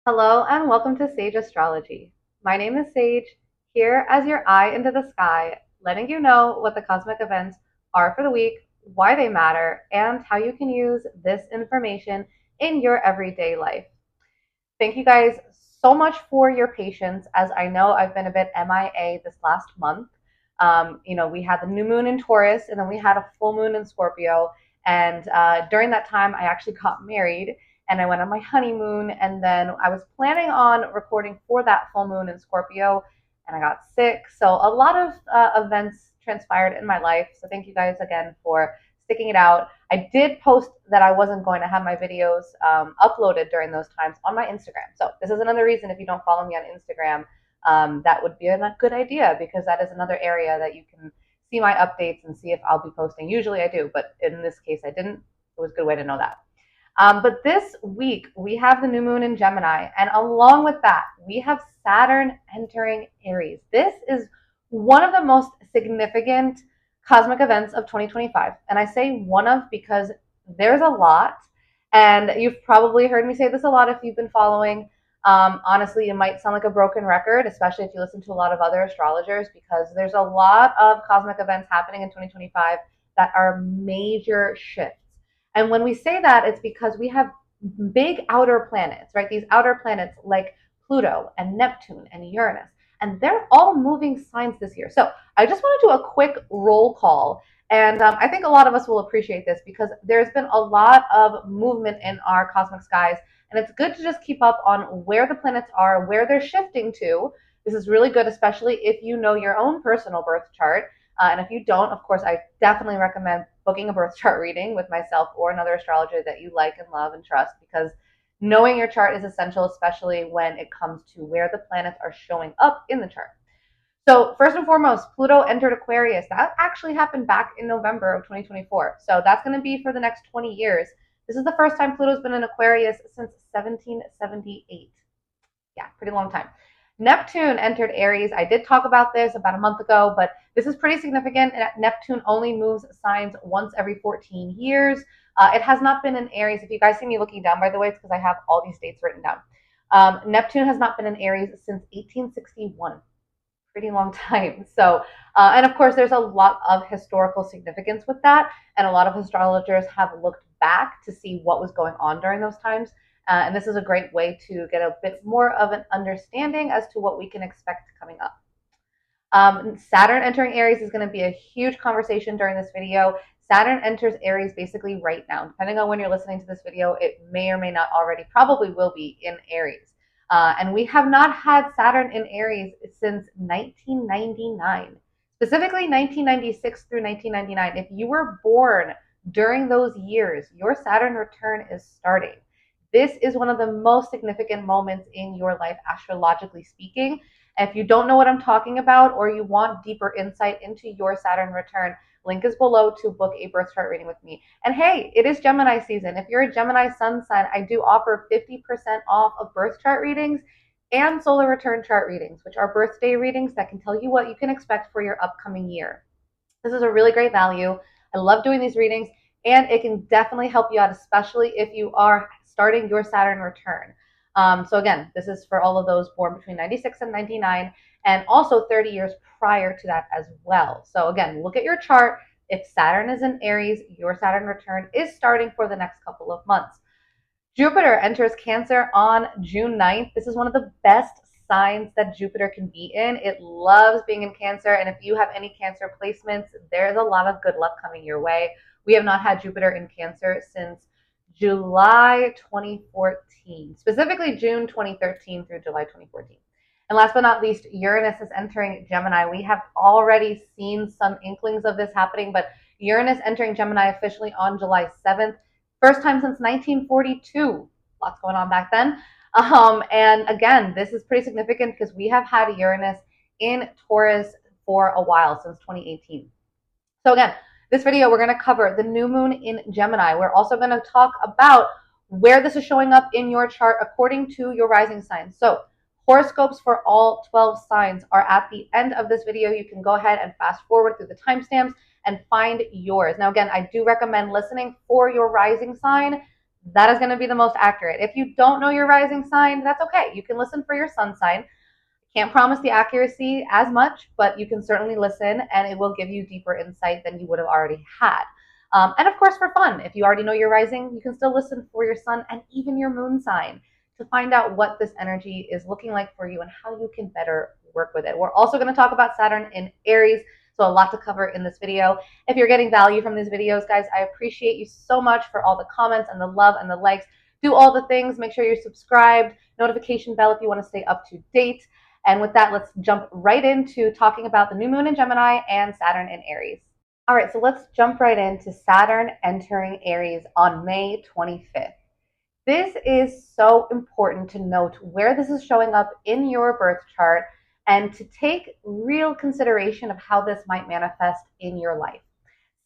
Hello and welcome to Sage Astrology. My name is Sage, here as your eye into the sky, letting you know what the cosmic events are for the week, why they matter, and how you can use this information in your everyday life. Thank you guys so much for your patience, as I know I've been a bit MIA this last month. We had the new moon in Taurus, and then we had a full moon in Scorpio. And during that time, I actually got married, and I went on my honeymoon. And then I was planning on recording for that full moon in Scorpio, and I got sick. So a lot of events transpired in my life. So thank you guys again for sticking it out. I did post that I wasn't going to have my videos uploaded during those times on my Instagram. So this is another reason, if you don't follow me on Instagram, that would be a good idea, because that is another area that you can see my updates and see if I'll be posting. Usually I do, but in this case I didn't. It was a good way to know that. But this week we have the new moon in Gemini, and along with that, we have Saturn entering Aries. This is one of the most significant cosmic events of 2025. And I say one of because there's a lot. And you've probably heard me say this a lot if you've been following. Honestly, it might sound like a broken record, especially if you listen to a lot of other astrologers, because there's a lot of cosmic events happening in 2025 that are major shifts. And when we say that, it's because we have big outer planets, right? These outer planets like Pluto and Neptune and Uranus, and they're all moving signs this year. So I just want to do a quick roll call. And I think a lot of us will appreciate this because there's been a lot of movement in our cosmic skies. And it's good to just keep up on where the planets are, where they're shifting to. This is really good, especially if you know your own personal birth chart. And if you don't, of course, I definitely recommend booking a birth chart reading with myself or another astrologer that you like and love and trust, because knowing your chart is essential, especially when it comes to where the planets are showing up in the chart. So first and foremost, Pluto entered Aquarius. That actually happened back in November of 2024. So that's going to be for the next 20 years. This is the first time Pluto's been in Aquarius since 1778. Yeah, pretty long time. Neptune entered Aries. I did talk about this about a month ago, but this is pretty significant. Neptune only moves signs once every 14 years. It has not been in Aries. If you guys see me looking down, by the way, it's because I have all these dates written down. Neptune has not been in Aries since 1861. Pretty long time. So, and of course, there's a lot of historical significance with that. And a lot of astrologers have looked back to see what was going on during those times. And this is a great way to get a bit more of an understanding as to what we can expect coming up. Saturn entering Aries is going to be a huge conversation during this video. Saturn enters Aries basically right now. Depending on when you're listening to this video, it may or may not already, probably will be in Aries. And we have not had Saturn in Aries since 1999, specifically 1996 through 1999. If you were born during those years, your Saturn return is starting. This is one of the most significant moments in your life, astrologically speaking. If you don't know what I'm talking about, or you want deeper insight into your Saturn return, link is below to book a birth chart reading with me. And hey, it is Gemini season. If you're a Gemini sun sign, I do offer 50% off of birth chart readings and solar return chart readings, which are birthday readings that can tell you what you can expect for your upcoming year. This is a really great value. I love doing these readings, and it can definitely help you out, especially if you are starting your Saturn return. So again, this is for all of those born between 96 and 99, and also 30 years prior to that as well. So again, look at your chart. If Saturn is in Aries, your Saturn return is starting for the next couple of months. Jupiter enters Cancer on June 9th. This is one of the best signs that Jupiter can be in. It loves being in Cancer, and if you have any Cancer placements, there's a lot of good luck coming your way. We have not had Jupiter in Cancer since July 2014, specifically June 2013 through July 2014. And last but not least, Uranus is entering Gemini. We have already seen some inklings of this happening, but Uranus entering Gemini officially on July 7th. First time since 1942. Lots going on back then. And again, this is pretty significant because we have had Uranus in Taurus for a while, since 2018. So again, this video, we're going to cover the new moon in Gemini. We're also going to talk about where this is showing up in your chart according to your rising sign. So horoscopes for all 12 signs are at the end of this video. You can go ahead and fast forward through the timestamps and find yours. Now, again, I do recommend listening for your rising sign. that is going to be the most accurate. If you don't know your rising sign, that's okay. You can listen for your sun sign. Can't promise the accuracy as much, but you can certainly listen and it will give you deeper insight than you would have already had. And of course, for fun, if you already know your rising, you can still listen for your sun and even your moon sign to find out what this energy is looking like for you and how you can better work with it. We're also going to talk about Saturn in Aries, so a lot to cover in this video. If you're getting value from these videos, guys, I appreciate you so much for all the comments and the love and the likes. Do all the things. Make sure you're subscribed, notification bell if you want to stay up to date. And with that, let's jump right into talking about the new moon in Gemini and Saturn in Aries. All right, so let's jump right into Saturn entering Aries on May 25th. This is so important to note where this is showing up in your birth chart and to take real consideration of how this might manifest in your life.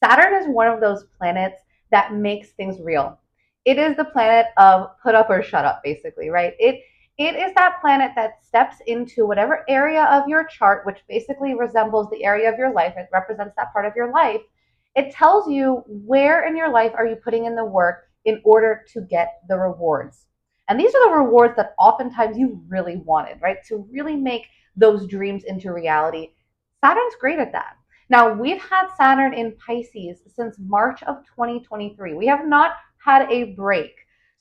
Saturn is one of those planets that makes things real. It is the planet of put up or shut up, basically, right? It is that planet that steps into whatever area of your chart, which basically resembles the area of your life. It represents that part of your life. It tells you where in your life are you putting in the work in order to get the rewards. And these are the rewards that oftentimes you really wanted, right? To really make those dreams into reality. Saturn's great at that. Now, we've had Saturn in Pisces since March of 2023. We have not had a break.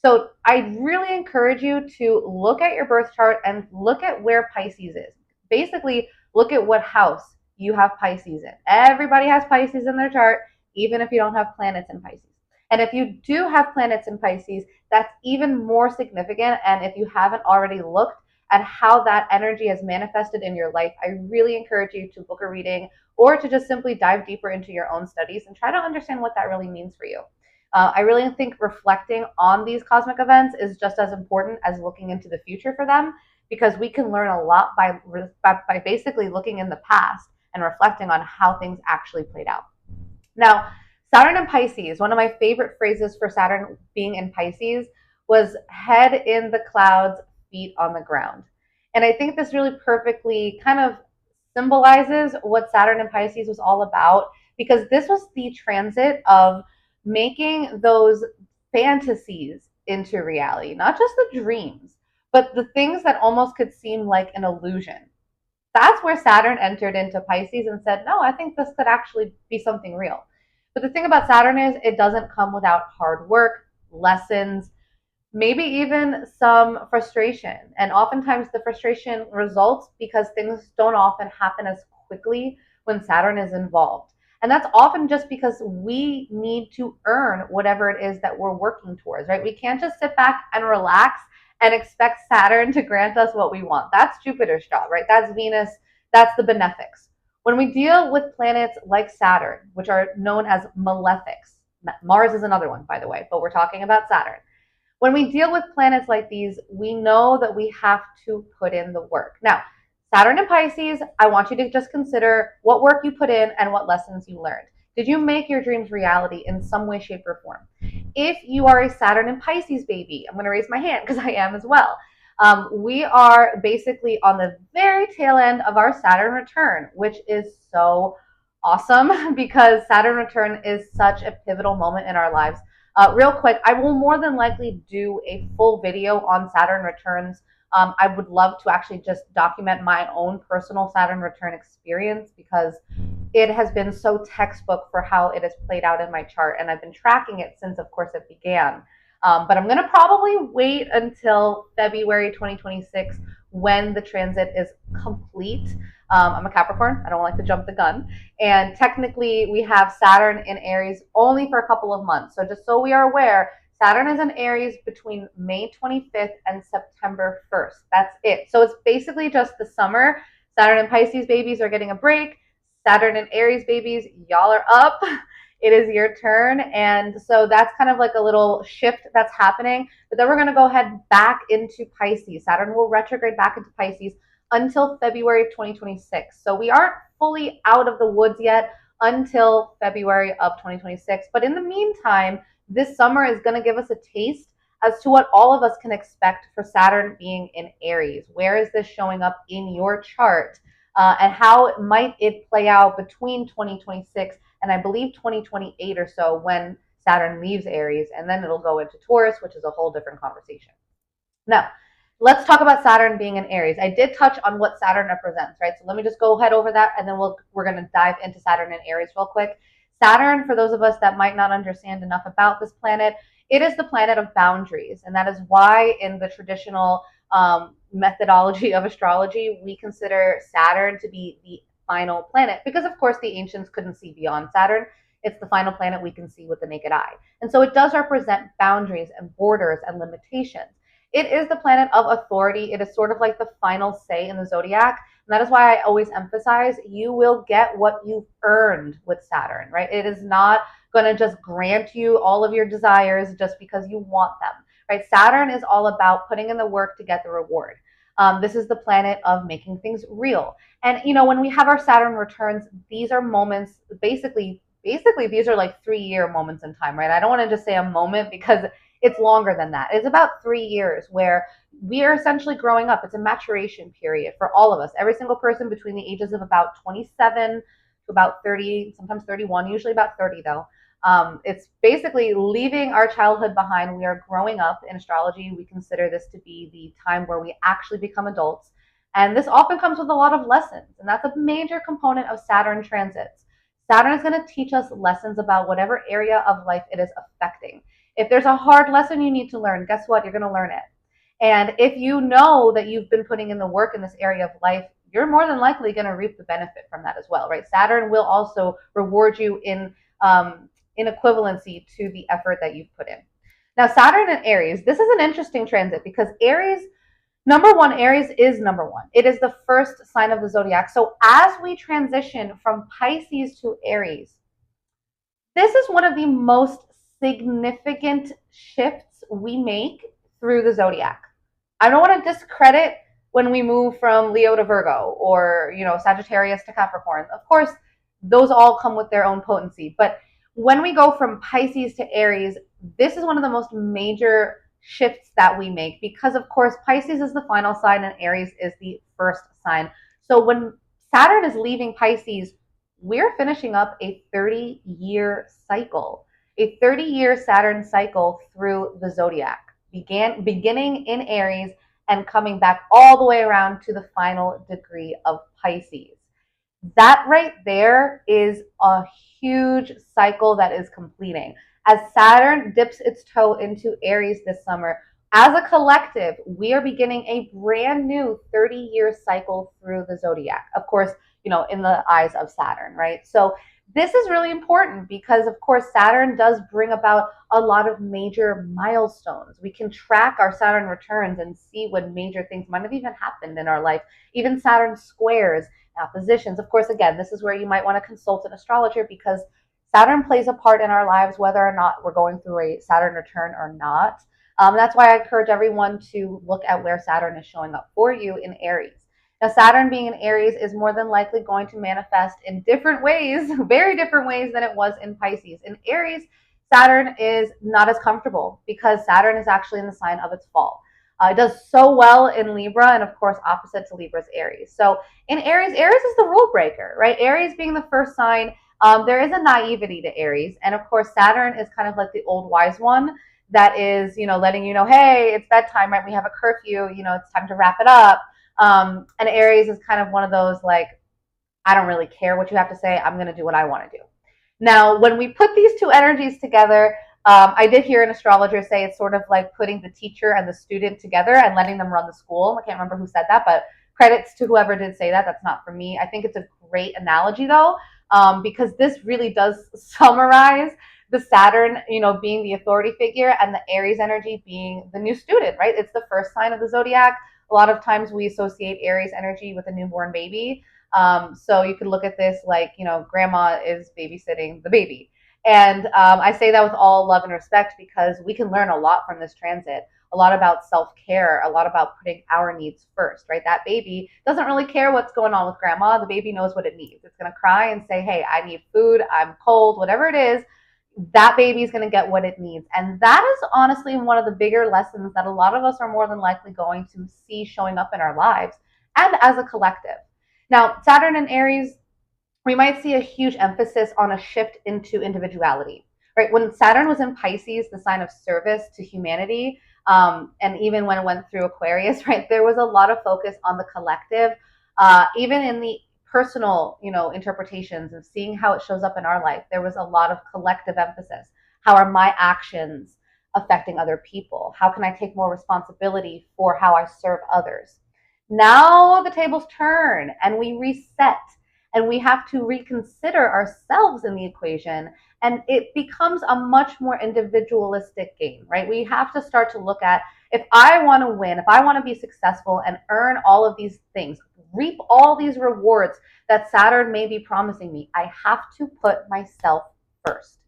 So I really encourage you to look at your birth chart and look at where Pisces is. Basically, look at what house you have Pisces in. Everybody has Pisces in their chart, even if you don't have planets in Pisces. And if you do have planets in Pisces, that's even more significant. And if you haven't already looked at how that energy has manifested in your life, I really encourage you to book a reading or to just simply dive deeper into your own studies and try to understand what that really means for you. I really think reflecting on these cosmic events is just as important as looking into the future for them, because we can learn a lot by basically looking in the past and reflecting on how things actually played out. Now, Saturn in Pisces, one of my favorite phrases for Saturn being in Pisces was head in the clouds, feet on the ground. And I think this really perfectly kind of symbolizes what Saturn in Pisces was all about, because this was the transit of making those fantasies into reality, not just the dreams, but the things that almost could seem like an illusion. That's where Saturn entered into Pisces and said, no, I think this could actually be something real. But the thing about Saturn is it doesn't come without hard work, lessons, maybe even some frustration. And oftentimes the frustration results because things don't often happen as quickly when Saturn is involved. And that's often just because we need to earn whatever it is that we're working towards, right? We can't just sit back and relax and expect Saturn to grant us what we want. That's Jupiter's job, right? That's Venus. That's the benefics. When we deal with planets like Saturn, which are known as malefics, Mars is another one, by the way, but we're talking about Saturn. When we deal with planets like these, we know that we have to put in the work. Now, Saturn and Pisces, I want you to just consider what work you put in and what lessons you learned. Did you make your dreams reality in some way, shape, or form? If you are a Saturn and Pisces baby, I'm going to raise my hand because I am as well. We are basically on the very tail end of our Saturn return, which is so awesome because Saturn return is such a pivotal moment in our lives. Real quick, I will more than likely do a full video on Saturn returns. I would love to actually just document my own personal Saturn return experience because it has been so textbook for how it has played out in my chart. And I've been tracking it since, of course, it began. But I'm going to probably wait until February 2026 when the transit is complete. I'm a Capricorn. I don't like to jump the gun. And technically, we have Saturn in Aries only for a couple of months. So just so we are aware, Saturn is in Aries between May 25th and September 1st. That's it. So it's basically just the summer. Saturn and Pisces babies are getting a break. Saturn and Aries babies, y'all are up. It is your turn. And so that's kind of like a little shift that's happening. But then we're going to go ahead back into Pisces. Saturn will retrograde back into Pisces until February of 2026. So we aren't fully out of the woods yet until February of 2026. But in the meantime, this summer is going to give us a taste as to what all of us can expect for Saturn being in Aries. Where is this showing up in your chart? And how might it play out between 2026 and I believe 2028 or so, when Saturn leaves Aries, and then it'll go into Taurus, which is a whole different conversation. Now, let's talk about Saturn being in Aries. I did touch on what Saturn represents, right? So let me just go ahead over that, and then we're going to dive into Saturn and Aries real quick. Saturn, for those of us that might not understand enough about this planet, it is the planet of boundaries, and that is why in the traditional methodology of astrology, we consider Saturn to be the final planet, because of course the ancients couldn't see beyond Saturn. It's the final planet we can see with the naked eye. And so it does represent boundaries and borders and limitations. It is the planet of authority. It is sort of like the final say in the zodiac. And that is why I always emphasize you will get what you've earned with Saturn, right? It is not going to just grant you all of your desires just because you want them, right? Saturn is all about putting in the work to get the reward. This is the planet of making things real. And, when we have our Saturn returns, these are moments, basically these are like 3-year moments in time, right? I don't want to just say a moment because it's longer than that. It's about 3 years where we are essentially growing up. It's a maturation period for all of us. Every single person between the ages of about 27 to about 30, sometimes 31, usually about 30 though. It's basically leaving our childhood behind. We are growing up. In astrology, we consider this to be the time where we actually become adults. And this often comes with a lot of lessons. And that's a major component of Saturn transits. Saturn is going to teach us lessons about whatever area of life it is affecting. If there's a hard lesson you need to learn, guess what? You're going to learn it. And if you know that you've been putting in the work in this area of life, you're more than likely going to reap the benefit from that as well, right? Saturn will also reward you in equivalency to the effort that you've put in. Now, Saturn and Aries, this is an interesting transit because Aries, number one, Aries is number one. It is the first sign of the zodiac. So as we transition from Pisces to Aries, this is one of the most significant shifts we make through the zodiac. I don't want to discredit when we move from Leo to Virgo or, Sagittarius to Capricorn. Of course, those all come with their own potency. But when we go from Pisces to Aries, this is one of the most major shifts that we make because, of course, Pisces is the final sign and Aries is the first sign. So when Saturn is leaving Pisces, we're finishing up a 30-year cycle, a 30-year Saturn cycle through the zodiac, beginning in Aries and coming back all the way around to the final degree of Pisces. That right there is a huge cycle that is completing. As Saturn dips its toe into Aries this summer, as a collective, we are beginning a brand new 30-year cycle through the zodiac. Of course, in the eyes of Saturn, right? So this is really important because, of course, Saturn does bring about a lot of major milestones. We can track our Saturn returns and see when major things might have even happened in our life. Even Saturn squares, oppositions. Of course, again, this is where you might want to consult an astrologer because Saturn plays a part in our lives whether or not we're going through a Saturn return or not. That's why I encourage everyone to look at where Saturn is showing up for you in Aries. Now, Saturn being in Aries is more than likely going to manifest in different ways, very different ways than it was in Pisces. In Aries, Saturn is not as comfortable because Saturn is actually in the sign of its fall. It does so well in Libra, and of course, opposite to Libra is Aries. So in Aries, Aries is the rule breaker, right? Aries being the first sign, there is a naivety to Aries. And of course, Saturn is kind of like the old wise one that is, letting you know, hey, it's bedtime, right? We have a curfew, it's time to wrap it up. And Aries is kind of one of those like, I don't really care what you have to say. I'm going to do what I want to do. Now, when we put these two energies together, I did hear an astrologer say it's sort of like putting the teacher and the student together and letting them run the school. I can't remember who said that, but credits to whoever did say that. That's not for me. I think it's a great analogy, though, because this really does summarize the Saturn, being the authority figure and the Aries energy being the new student, right? It's the first sign of the zodiac. A lot of times we associate Aries energy with a newborn baby. So you could look at this like, grandma is babysitting the baby. And I say that with all love and respect because we can learn a lot from this transit, a lot about self-care, a lot about putting our needs first, right? That baby doesn't really care what's going on with grandma. The baby knows what it needs. It's going to cry and say, hey, I need food, I'm cold, whatever it is. That baby is going to get what it needs. And that is honestly one of the bigger lessons that a lot of us are more than likely going to see showing up in our lives and as a collective. Now, Saturn and Aries, we might see a huge emphasis on a shift into individuality, right? When Saturn was in Pisces, the sign of service to humanity, and even when it went through Aquarius, right, there was a lot of focus on the collective, even in the personal, interpretations of seeing how it shows up in our life. There was a lot of collective emphasis. How are my actions affecting other people? How can I take more responsibility for how I serve others? Now the tables turn and we reset and we have to reconsider ourselves in the equation, and it becomes a much more individualistic game, right? We have to start to look at, if I want to win, if I want to be successful and earn all of these things, reap all these rewards that Saturn may be promising me, I have to put myself first.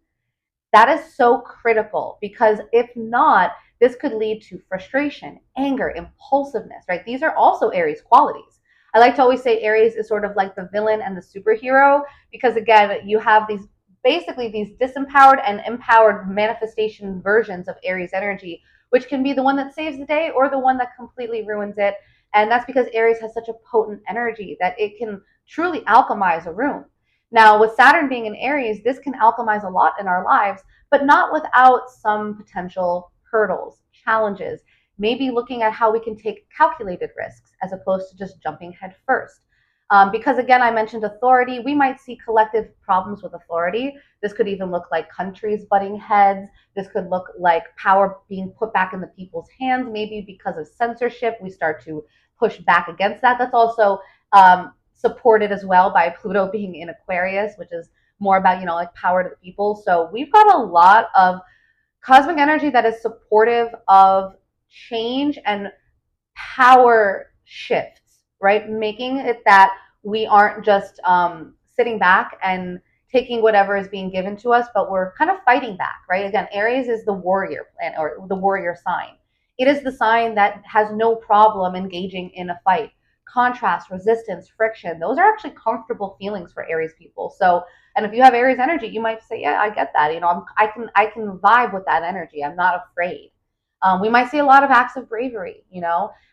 That is so critical, because if not, this could lead to frustration, anger, impulsiveness, right? These are also Aries qualities. I like to always say Aries is sort of like the villain and the superhero, because again, you have these basically these disempowered and empowered manifestation versions of Aries energy, which can be the one that saves the day or the one that completely ruins it. And that's because Aries has such a potent energy that it can truly alchemize a room. Now, with Saturn being in Aries, this can alchemize a lot in our lives, but not without some potential hurdles, challenges, maybe looking at how we can take calculated risks as opposed to just jumping head first. Because again, I mentioned authority. We might see collective problems with authority. This could even look like countries butting heads. This could look like power being put back in the people's hands. Maybe because of censorship, we start to push back against that. That's also supported as well by Pluto being in Aquarius, which is more about, like power to the people. So we've got a lot of cosmic energy that is supportive of change and power shifts, right? Making it that we aren't just sitting back and taking whatever is being given to us, but we're kind of fighting back, right? Again, Aries is the warrior planet, or the warrior sign. It is the sign that has no problem engaging in a fight. Contrast, resistance, friction, those are actually comfortable feelings for Aries people. So, and if you have Aries energy, you might say, yeah, I get that. I can vibe with that energy. I'm not afraid. We might see a lot of acts of bravery,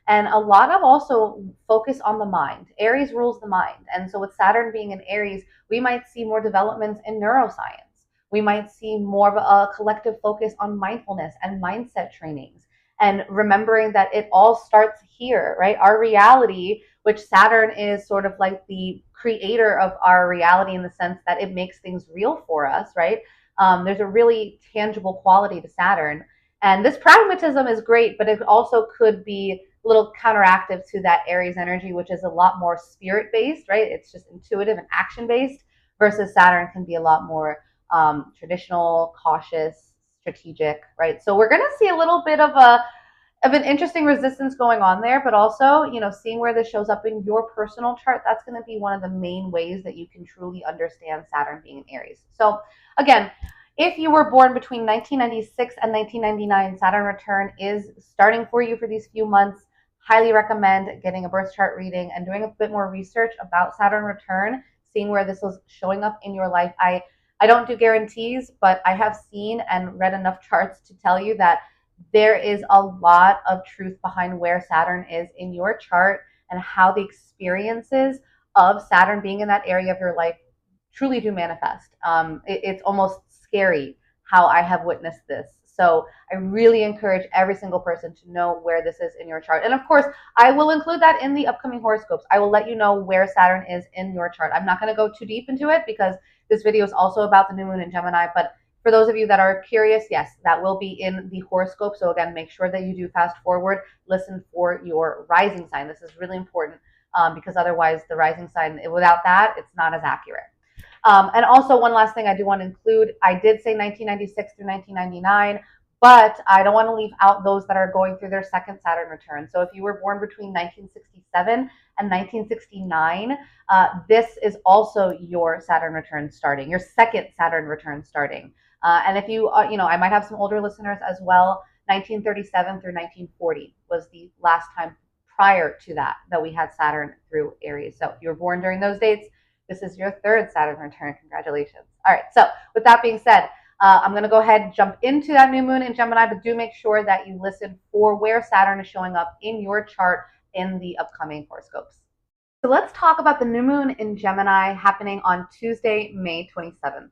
and a lot of also focus on the mind. Aries rules the mind. And so with Saturn being in Aries, we might see more developments in neuroscience. We might see more of a collective focus on mindfulness and mindset trainings, and remembering that it all starts here, right? Our reality, which Saturn is sort of like the creator of our reality in the sense that it makes things real for us, right? There's a really tangible quality to Saturn. And this pragmatism is great, but it also could be a little counteractive to that Aries energy, which is a lot more spirit based, right? It's just intuitive and action based, versus Saturn can be a lot more traditional, cautious, strategic, right? So we're going to see a little bit of an interesting resistance going on there, but also, seeing where this shows up in your personal chart, that's going to be one of the main ways that you can truly understand Saturn being in Aries. So again, if you were born between 1996 and 1999, Saturn return is starting for you for these few months. Highly recommend getting a birth chart reading and doing a bit more research about Saturn return, seeing where this was showing up in your life. I don't do guarantees, but I have seen and read enough charts to tell you that there is a lot of truth behind where Saturn is in your chart and how the experiences of Saturn being in that area of your life truly do manifest. It's almost scary how I have witnessed this. So I really encourage every single person to know where this is in your chart. And of course, I will include that in the upcoming horoscopes. I will let you know where Saturn is in your chart. I'm not going to go too deep into it because this video is also about the new moon in Gemini, but for those of you that are curious, yes, that will be in the horoscope. So again, make sure that you do fast forward, listen for your rising sign. This is really important because otherwise the rising sign, without that, it's not as accurate. And also one last thing I do want to include, I did say 1996 through 1999, but I don't want to leave out those that are going through their second Saturn return. So if you were born between 1967 and 1969, this is also your Saturn return starting, your second Saturn return starting. And if you, I might have some older listeners as well. 1937 through 1940 was the last time prior to that we had Saturn through Aries. So if you were born during those dates, this is your third Saturn return. Congratulations. All right. So with that being said, I'm going to go ahead and jump into that new moon in Gemini, but do make sure that you listen for where Saturn is showing up in your chart in the upcoming horoscopes. So let's talk about the new moon in Gemini happening on Tuesday, May 27th.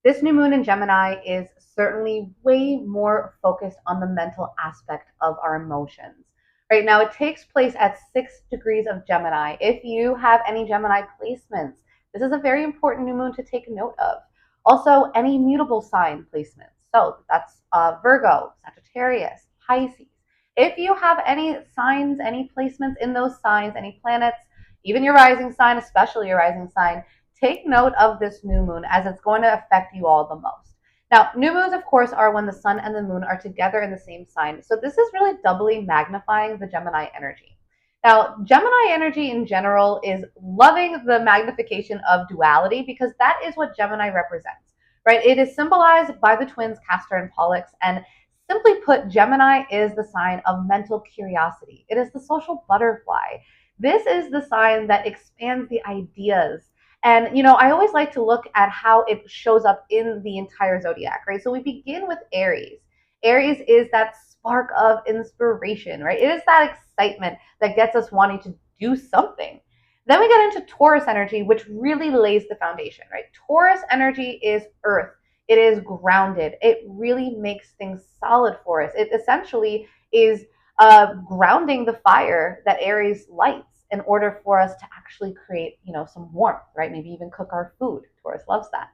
This new moon in Gemini is certainly way more focused on the mental aspect of our emotions. Right now, it takes place at 6 degrees of Gemini. If you have any Gemini placements, this is a very important new moon to take note of. Also, any mutable sign placements. So that's Virgo, Sagittarius, Pisces. If you have any signs, any placements in those signs, any planets, even your rising sign, especially your rising sign, take note of this new moon as it's going to affect you all the most. Now, new moons, of course, are when the sun and the moon are together in the same sign. So this is really doubly magnifying the Gemini energy. Now, Gemini energy in general is loving the magnification of duality because that is what Gemini represents, right? It is symbolized by the twins Castor and Pollux, and simply put, Gemini is the sign of mental curiosity. It is the social butterfly. This is the sign that expands the ideas. And, I always like to look at how it shows up in the entire zodiac, right? So we begin with Aries. Aries is that spark of inspiration, right? It is that excitement that gets us wanting to do something. Then we get into Taurus energy, which really lays the foundation, right? Taurus energy is earth. It is grounded. It really makes things solid for us. It essentially is grounding the fire that Aries lights in order for us to actually create, some warmth, right? Maybe even cook our food. Taurus loves that.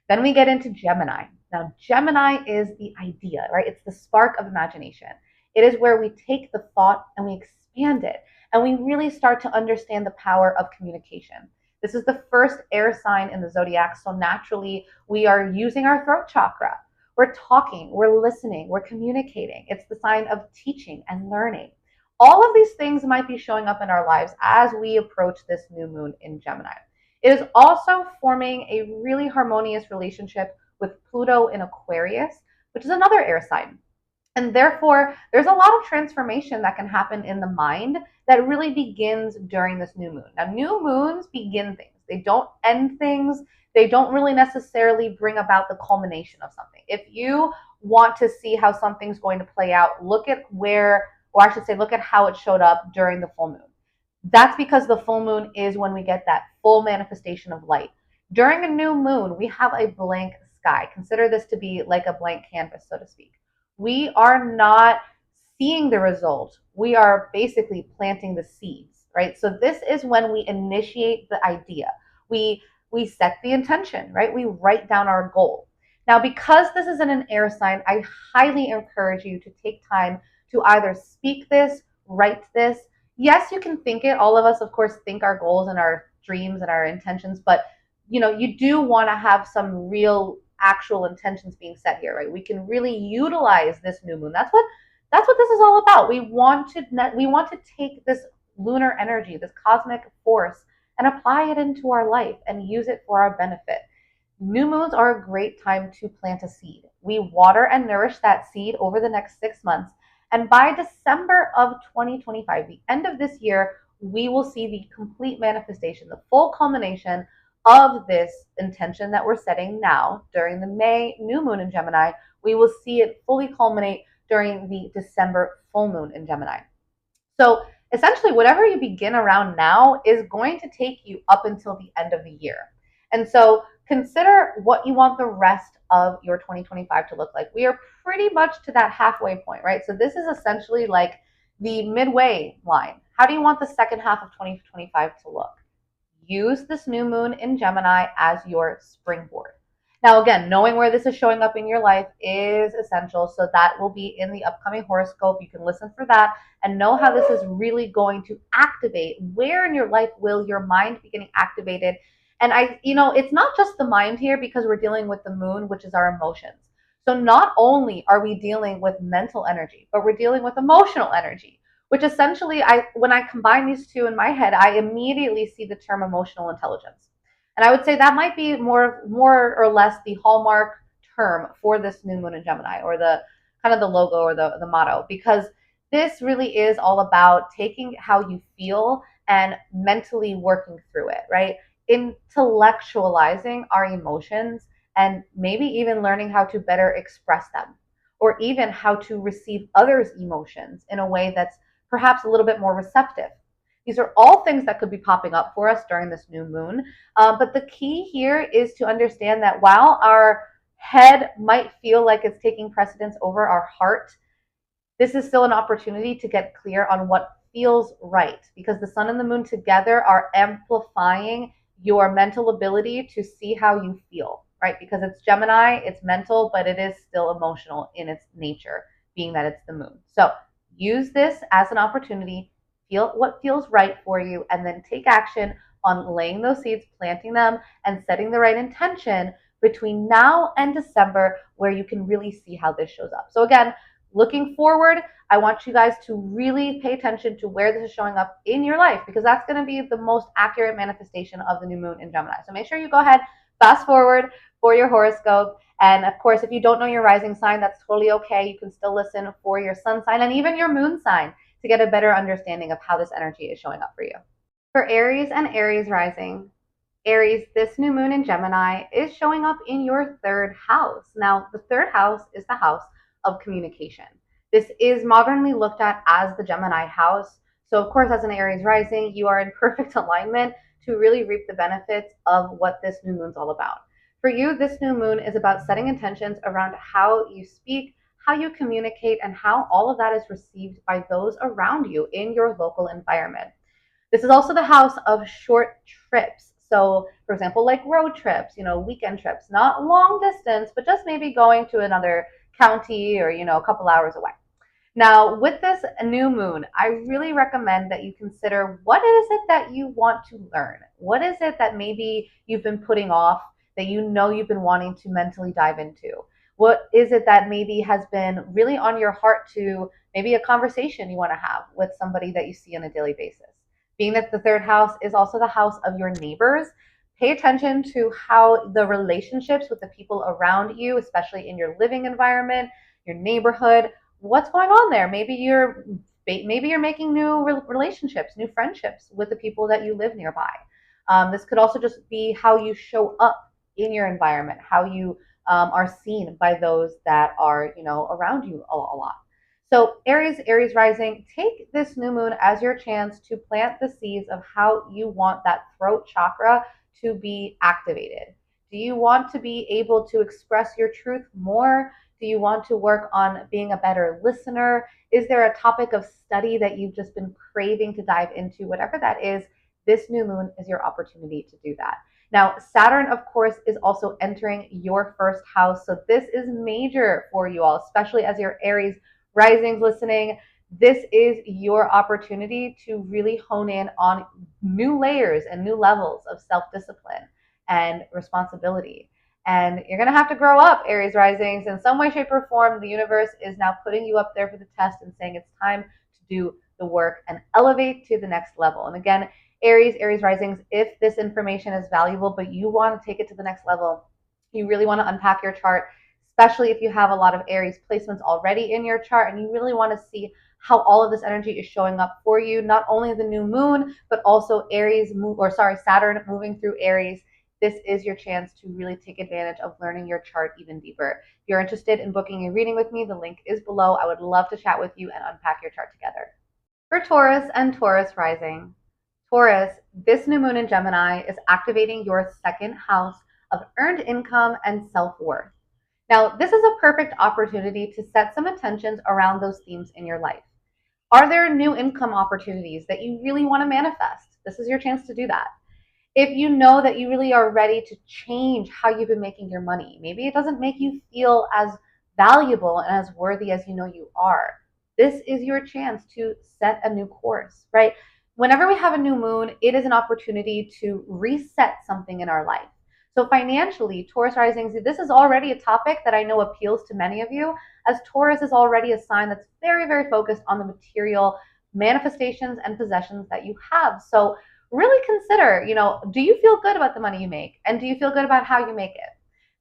Then we get into Gemini. Now, Gemini is the idea, right? It's the spark of imagination. It is where we take the thought and we expand it, and we really start to understand the power of communication. This is the first air sign in the zodiac, so naturally we are using our throat chakra. We're talking, we're listening, we're communicating. It's the sign of teaching and learning. All of these things might be showing up in our lives as we approach this new moon in Gemini. It is also forming a really harmonious relationship with Pluto in Aquarius, which is another air sign. And therefore, there's a lot of transformation that can happen in the mind that really begins during this new moon. Now, new moons begin things, they don't end things. They don't really necessarily bring about the culmination of something. If you want to see how something's going to play out, look at look at how it showed up during the full moon. That's because the full moon is when we get that full manifestation of light. During a new moon, we have a blank sky. Consider this to be like a blank canvas, so to speak. We are not seeing the result. We are basically planting the seeds, right? So this is when we initiate the idea. We set the intention, right? We write down our goal. Now, because this is in an air sign, I highly encourage you to take time to either speak this, write this. Yes, you can think it. All of us, of course, think our goals and our dreams and our intentions, but you do want to have some real actual intentions being set here, right? We can really utilize this new moon. That's what this is all about. We want to take this lunar energy, this cosmic force, and apply it into our life and use it for our benefit. New moons are a great time to plant a seed. We water and nourish that seed over the next 6 months. And by December of 2025, the end of this year, we will see the complete manifestation, the full culmination of this intention that we're setting now during the May new moon in Gemini. We will see it fully culminate during the December full moon in Gemini. So essentially, whatever you begin around now is going to take you up until the end of the year. And so consider what you want the rest of your 2025 to look like. We are pretty much to that halfway point, right? So this is essentially like the midway line. How do you want the second half of 2025 to look? Use this new moon in Gemini as your springboard. Now, again, knowing where this is showing up in your life is essential. So that will be in the upcoming horoscope. You can listen for that and know how this is really going to activate. Where in your life will your mind be getting activated? And it's not just the mind here because we're dealing with the moon, which is our emotions. So not only are we dealing with mental energy, but we're dealing with emotional energy, which essentially, when I combine these two in my head, I immediately see the term emotional intelligence. And I would say that might be more or less the hallmark term for this new moon in Gemini, or the kind of the logo or the motto, because this really is all about taking how you feel and mentally working through it, right? Intellectualizing our emotions and maybe even learning how to better express them, or even how to receive others' emotions in a way that's perhaps a little bit more receptive. These are all things that could be popping up for us during this new moon. But the key here is to understand that while our head might feel like it's taking precedence over our heart, this is still an opportunity to get clear on what feels right, because the sun and the moon together are amplifying your mental ability to see how you feel, right? Because it's Gemini, it's mental, but it is still emotional in its nature, being that it's the moon. So use this as an opportunity, feel what feels right for you, and then take action on laying those seeds, planting them, and setting the right intention between now and December, where you can really see how this shows up. So again, looking forward, I want you guys to really pay attention to where this is showing up in your life, because that's going to be the most accurate manifestation of the new moon in Gemini. So make sure you go ahead, fast forward for your horoscope. And of course, if you don't know your rising sign, that's totally okay. You can still listen for your sun sign and even your moon sign to get a better understanding of how this energy is showing up for you. For Aries and Aries rising, Aries, this new moon in Gemini is showing up in your third house. Now, the third house is the house of communication. This is modernly looked at as the Gemini house. So, of course, as an Aries rising, you are in perfect alignment to really reap the benefits of what this new moon's all about. For you, this new moon is about setting intentions around how you speak, how you communicate, and how all of that is received by those around you in your local environment. This is also the house of short trips. So, for example, like road trips, weekend trips, not long distance, but just maybe going to another county or, a couple hours away. Now, with this new moon, I really recommend that you consider, what is it that you want to learn? What is it that maybe you've been putting off, that you've been wanting to mentally dive into? What is it that maybe has been really on your heart, to maybe a conversation you want to have with somebody that you see on a daily basis? Being that the third house is also the house of your neighbors, pay attention to how the relationships with the people around you, especially in your living environment, your neighborhood, what's going on there. Maybe you're making new relationships, new friendships with the people that you live nearby. This could also just be how you show up in your environment, how you are seen by those that are around you a lot. So Aries rising, take this new moon as your chance to plant the seeds of how you want that throat chakra to be activated. Do you want to be able to express your truth more? Do you want to work on being a better listener? Is there a topic of study that you've just been craving to dive into? Whatever that is, this new moon is your opportunity to do that. Now, Saturn, of course, is also entering your first house. So this is major for you all, especially as your Aries risings listening. This is your opportunity to really hone in on new layers and new levels of self-discipline and responsibility. And you're going to have to grow up, Aries risings. In some way, shape, or form, the universe is now putting you up there for the test and saying it's time to do the work and elevate to the next level. And again, Aries risings, if this information is valuable, but you want to take it to the next level, you really want to unpack your chart, especially if you have a lot of Aries placements already in your chart and you really want to see how all of this energy is showing up for you, not only the new moon, but also Saturn moving through Aries. This is your chance to really take advantage of learning your chart even deeper. If you're interested in booking a reading with me, the link is below. I would love to chat with you and unpack your chart together. For Taurus and Taurus rising, Taurus, this new moon in Gemini is activating your second house of earned income and self-worth. Now, this is a perfect opportunity to set some intentions around those themes in your life. Are there new income opportunities that you really want to manifest? This is your chance to do that. If you know that you really are ready to change how you've been making your money, maybe it doesn't make you feel as valuable and as worthy as you are, this is your chance to set a new course, right? Whenever we have a new moon, it is an opportunity to reset something in our life. So financially, Taurus risings, this is already a topic that I know appeals to many of you, as Taurus is already a sign that's very, very focused on the material manifestations and possessions that you have. So really consider, do you feel good about the money you make? And do you feel good about how you make it?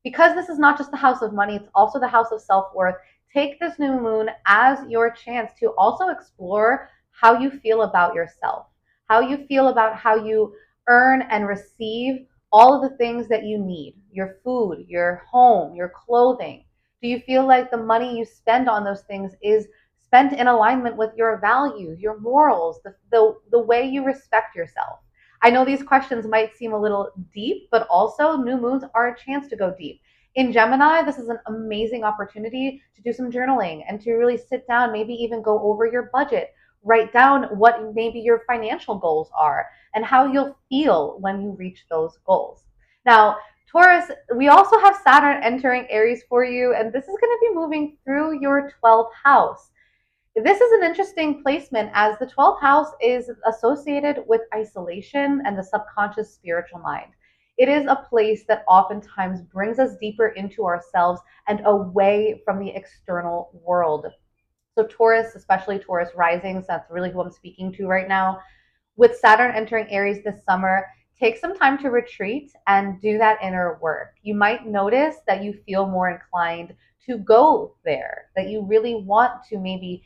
Because this is not just the house of money, it's also the house of self-worth. Take this new moon as your chance to also explore how you feel about yourself, how you feel about how you earn and receive all of the things that you need, your food, your home, your clothing. Do you feel like the money you spend on those things is spent in alignment with your values, your morals, the way you respect yourself? I know these questions might seem a little deep, but also new moons are a chance to go deep. In Gemini, this is an amazing opportunity to do some journaling and to really sit down, maybe even go over your budget, write down what maybe your financial goals are and how you'll feel when you reach those goals. Now, Taurus, we also have Saturn entering Aries for you, and this is going to be moving through your 12th house. This is an interesting placement as the 12th house is associated with isolation and the subconscious spiritual mind. It is a place that oftentimes brings us deeper into ourselves and away from the external world. So, Taurus, especially Taurus risings, that's really who I'm speaking to right now. With Saturn entering Aries this summer, take some time to retreat and do that inner work. You might notice that you feel more inclined to go there, that you really want to maybe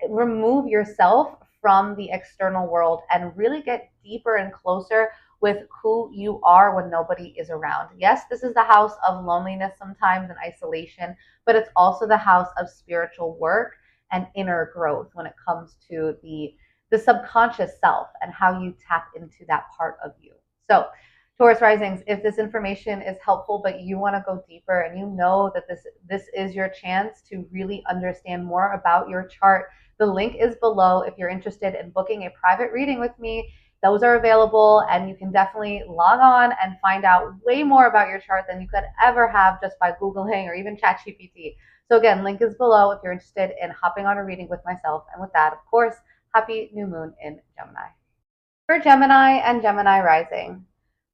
remove yourself from the external world and really get deeper and closer with who you are when nobody is around. Yes, this is the house of loneliness sometimes and isolation, but it's also the house of spiritual work and inner growth when it comes to the subconscious self and how you tap into that part of you. So, Taurus risings, if this information is helpful, but you want to go deeper and you know that this is your chance to really understand more about your chart, the link is below if you're interested in booking a private reading with me. Those are available, and you can definitely log on and find out way more about your chart than you could ever have just by Googling or even ChatGPT. So again, link is below if you're interested in hopping on a reading with myself. And with that, of course, happy new moon in Gemini. For Gemini and Gemini rising.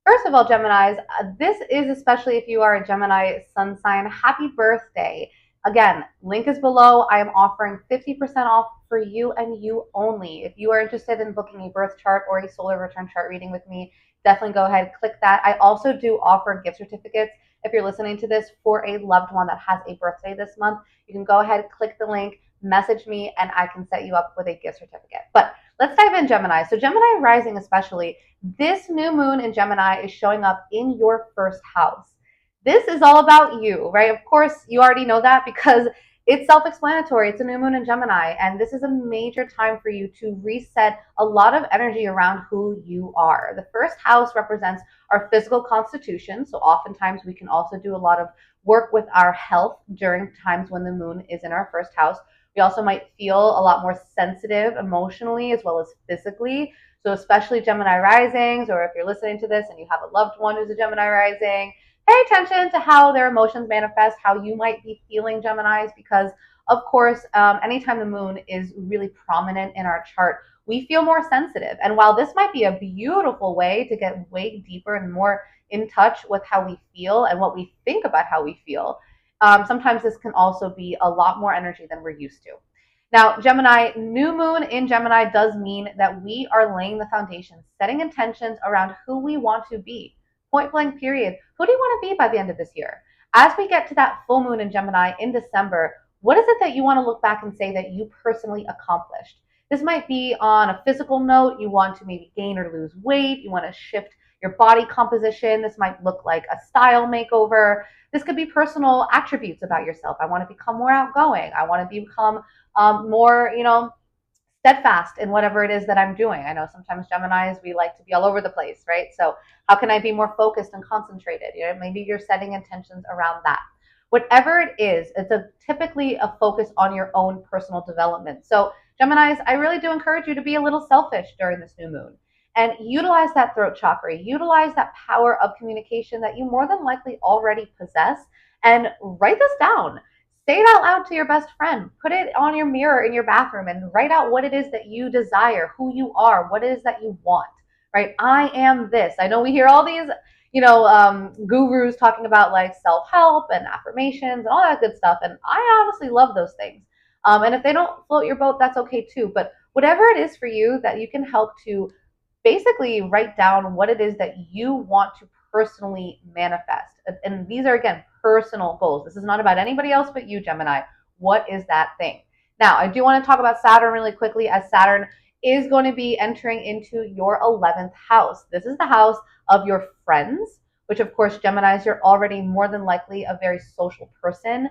First of all, Geminis, this is especially if you are a Gemini sun sign, happy birthday. Again, link is below. I am offering 50% off for you and you only. If you are interested in booking a birth chart or a solar return chart reading with me, definitely go ahead, click that. I also do offer gift certificates. If you're listening to this for a loved one that has a birthday this month, you can go ahead, click the link, message me, and I can set you up with a gift certificate. But let's dive in, Gemini. So Gemini rising especially, this new moon in Gemini is showing up in your first house. This is all about you, right? Of course, you already know that because it's self-explanatory. It's a new moon in Gemini, and this is a major time for you to reset a lot of energy around who you are. The first house represents our physical constitution, so oftentimes we can also do a lot of work with our health during times when the moon is in our first house. We also might feel a lot more sensitive emotionally as well as physically. So especially Gemini risings, or if you're listening to this and you have a loved one who's a Gemini rising, pay attention to how their emotions manifest, how you might be feeling, Geminis, because of course, anytime the moon is really prominent in our chart, we feel more sensitive. And while this might be a beautiful way to get way deeper and more in touch with how we feel and what we think about how we feel, sometimes this can also be a lot more energy than we're used to. Now, Gemini, new moon in Gemini does mean that we are laying the foundation, setting intentions around who we want to be. Point blank, period. Who do you want to be by the end of this year? As we get to that full moon in Gemini in December, what is it that you want to look back and say that you personally accomplished? This might be on a physical note. You want to maybe gain or lose weight. You want to shift your body composition. This might look like a style makeover. This could be personal attributes about yourself. I want to become more outgoing. I want to become more, steadfast in whatever it is that I'm doing. I know sometimes Geminis, we like to be all over the place, right? So how can I be more focused and concentrated? Maybe you're setting intentions around that. Whatever it is, it's typically a focus on your own personal development. So Geminis, I really do encourage you to be a little selfish during this new moon and utilize that throat chakra, utilize that power of communication that you more than likely already possess, and write this down. Say it out loud to your best friend. Put it on your mirror in your bathroom and write out what it is that you desire, who you are, what it is that you want, right? I am this. I know we hear all these, gurus talking about like self-help and affirmations and all that good stuff. And I honestly love those things. And if they don't float your boat, that's okay too. But whatever it is for you that you can help to basically write down what it is that you want to personally manifest. And these are, again, personal goals. This is not about anybody else but you, Gemini. What is that thing? Now, I do want to talk about Saturn really quickly, as Saturn is going to be entering into your 11th house. This is the house of your friends, which of course, Geminis, you're already more than likely a very social person,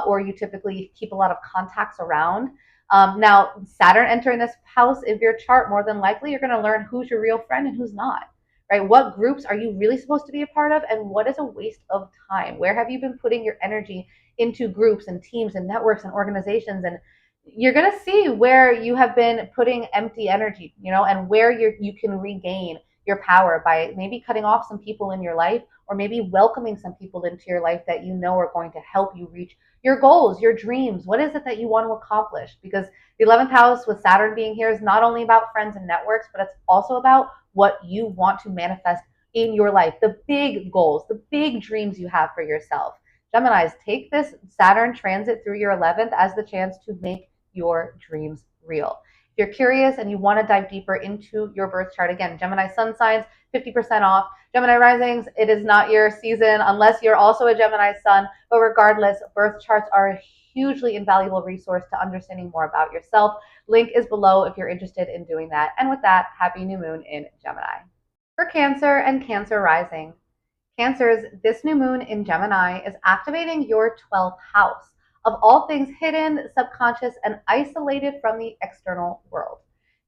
or you typically keep a lot of contacts around. Now, Saturn entering this house of your chart, more than likely, you're going to learn who's your real friend and who's not, right? What groups are you really supposed to be a part of, and what is a waste of time? Where have you been putting your energy into groups and teams and networks and organizations? And you're going to see where you have been putting empty energy, and where you can regain your power by maybe cutting off some people in your life, or maybe welcoming some people into your life that are going to help you reach your goals, your dreams. What is it that you want to accomplish? Because the 11th house with Saturn being here is not only about friends and networks, but it's also about what you want to manifest in your life, the big goals, the big dreams you have for yourself. Geminis, take this Saturn transit through your 11th as the chance to make your dreams real. If you're curious and you want to dive deeper into your birth chart, again, Gemini sun signs, 50% off. Gemini risings, it is not your season unless you're also a Gemini sun. But regardless, birth charts are a hugely invaluable resource to understanding more about yourself. Link is below if you're interested in doing that. And with that, happy new moon in Gemini. For Cancer and Cancer rising, Cancers, this new moon in Gemini is activating your 12th house of all things hidden, subconscious, and isolated from the external world.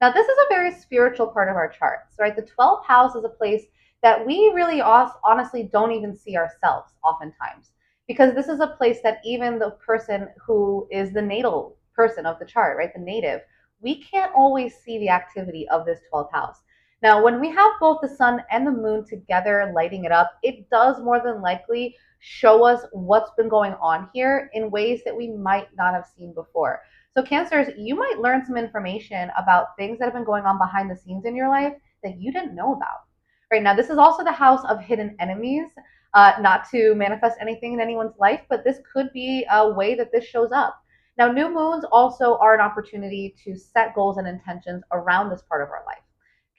Now, this is a very spiritual part of our charts, right? The 12th house is a place that we really honestly don't even see ourselves oftentimes, because this is a place that even the person who is the natal person of the chart, right, the native, we can't always see the activity of this 12th house. Now, when we have both the sun and the moon together lighting it up, it does more than likely show us what's been going on here in ways that we might not have seen before. So Cancers, you might learn some information about things that have been going on behind the scenes in your life that you didn't know about. Right now, this is also the house of hidden enemies, not to manifest anything in anyone's life, but this could be a way that this shows up. Now, new moons also are an opportunity to set goals and intentions around this part of our life.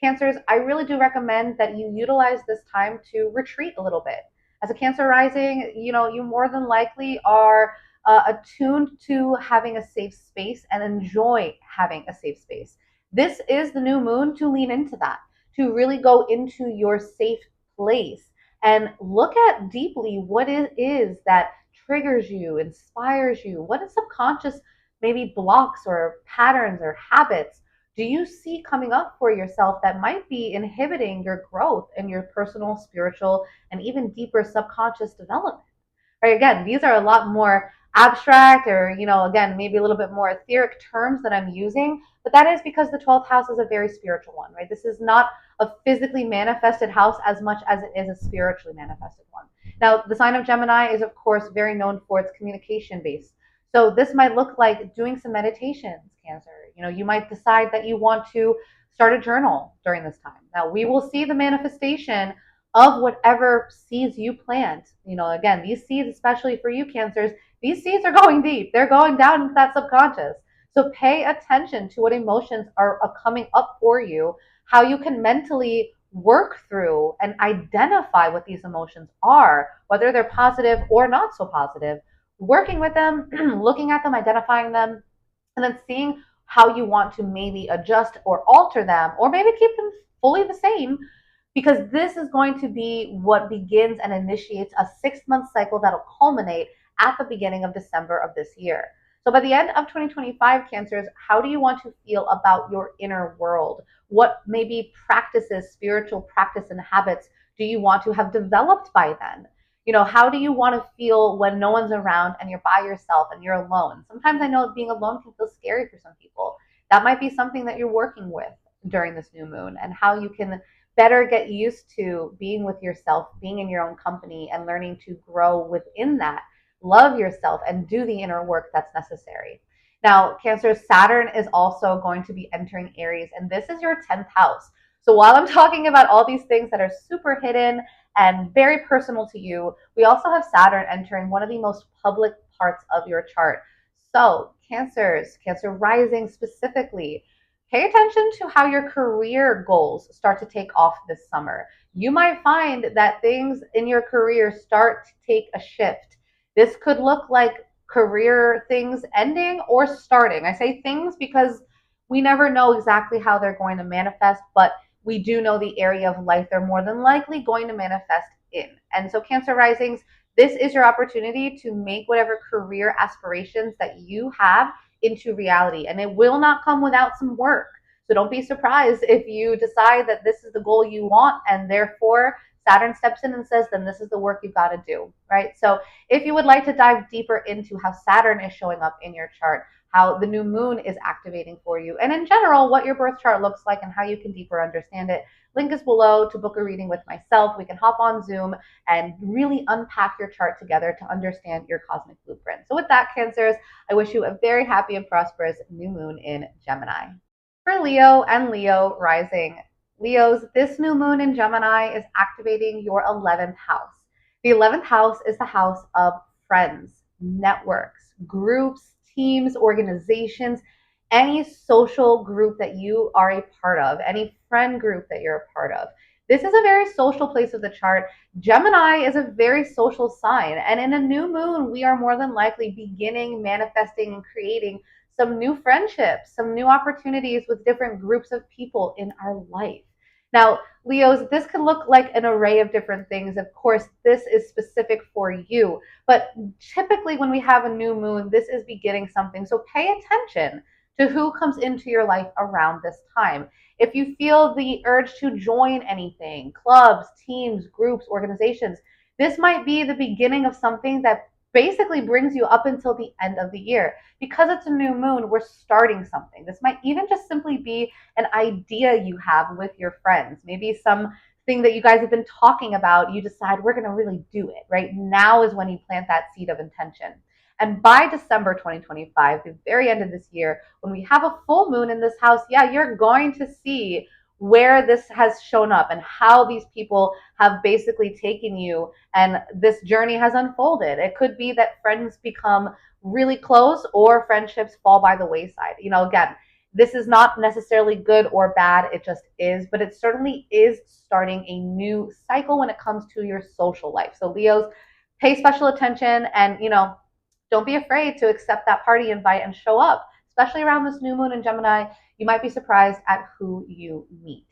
Cancers, I really do recommend that you utilize this time to retreat a little bit. As a Cancer rising, you more than likely are attuned to having a safe space and enjoy having a safe space. This is the new moon to lean into that, to really go into your safe place and look at deeply what it is that triggers you, inspires you. What is subconscious, maybe blocks or patterns or habits do you see coming up for yourself that might be inhibiting your growth and your personal, spiritual, and even deeper subconscious development? Right? Again, these are a lot more abstract or, again, maybe a little bit more etheric terms that I'm using, but that is because the 12th house is a very spiritual one, right? This is not a physically manifested house as much as it is a spiritually manifested one. Now, the sign of Gemini is, of course, very known for its communication base. So this might look like doing some meditations, Cancer. You might decide that you want to start a journal during this time. Now, we will see the manifestation of whatever seeds you plant. Again, these seeds, especially for you Cancers, these seeds are going deep. They're going down into that subconscious. So pay attention to what emotions are coming up for you, how you can mentally work through and identify what these emotions are, whether they're positive or not so positive, working with them, looking at them, identifying them, and then seeing how you want to maybe adjust or alter them, or maybe keep them fully the same, because this is going to be what begins and initiates a 6-month cycle that'll culminate at the beginning of December of this year. So by the end of 2025, Cancers, how do you want to feel about your inner world? What maybe practices, spiritual practice and habits do you want to have developed by then? How do you want to feel when no one's around and you're by yourself and you're alone? Sometimes I know being alone can feel scary for some people. That might be something that you're working with during this new moon, and how you can better get used to being with yourself, being in your own company, and learning to grow within that. Love yourself and do the inner work that's necessary. Now, Cancer, Saturn is also going to be entering Aries, and this is your 10th house. So while I'm talking about all these things that are super hidden and very personal to you, we also have Saturn entering one of the most public parts of your chart. So Cancers, Cancer rising specifically, pay attention to how your career goals start to take off this summer. You might find that things in your career start to take a shift. This could look like career things ending or starting. I say things because we never know exactly how they're going to manifest, but we do know the area of life they're more than likely going to manifest in. And so Cancer risings, this is your opportunity to make whatever career aspirations that you have into reality. And it will not come without some work. So don't be surprised if you decide that this is the goal you want, and therefore Saturn steps in and says, then this is the work you've got to do, right? So if you would like to dive deeper into how Saturn is showing up in your chart, how the new moon is activating for you, and in general, what your birth chart looks like and how you can deeper understand it, link is below to book a reading with myself. We can hop on Zoom and really unpack your chart together to understand your cosmic blueprint. So with that, Cancers, I wish you a very happy and prosperous new moon in Gemini. For Leo and Leo rising, Leos, this new moon in Gemini is activating your 11th house. The 11th house is the house of friends, networks, groups, teams, organizations, any social group that you are a part of, any friend group that you're a part of. This is a very social place of the chart. Gemini is a very social sign, and in a new moon, we are more than likely beginning, manifesting, and creating some new friendships, some new opportunities with different groups of people in our life. Now, Leos, this could look like an array of different things. Of course, this is specific for you, but typically when we have a new moon, this is beginning something. So pay attention to who comes into your life around this time. If you feel the urge to join anything, clubs, teams, groups, organizations, this might be the beginning of something that basically brings you up until the end of the year. Because it's a new moon, we're starting something. This might even just simply be an idea you have with your friends, maybe something that you guys have been talking about. You decide we're going to really do it, right? Now is when you plant that seed of intention. And by December 2025, the very end of this year, when we have a full moon in this house, yeah, you're going to see where this has shown up and how these people have basically taken you and this journey has unfolded. It could be that friends become really close or friendships fall by the wayside. Again, this is not necessarily good or bad, it just is, but it certainly is starting a new cycle when it comes to your social life. So Leos, pay special attention and, don't be afraid to accept that party invite and show up, especially around this new moon in Gemini. You might be surprised at who you meet.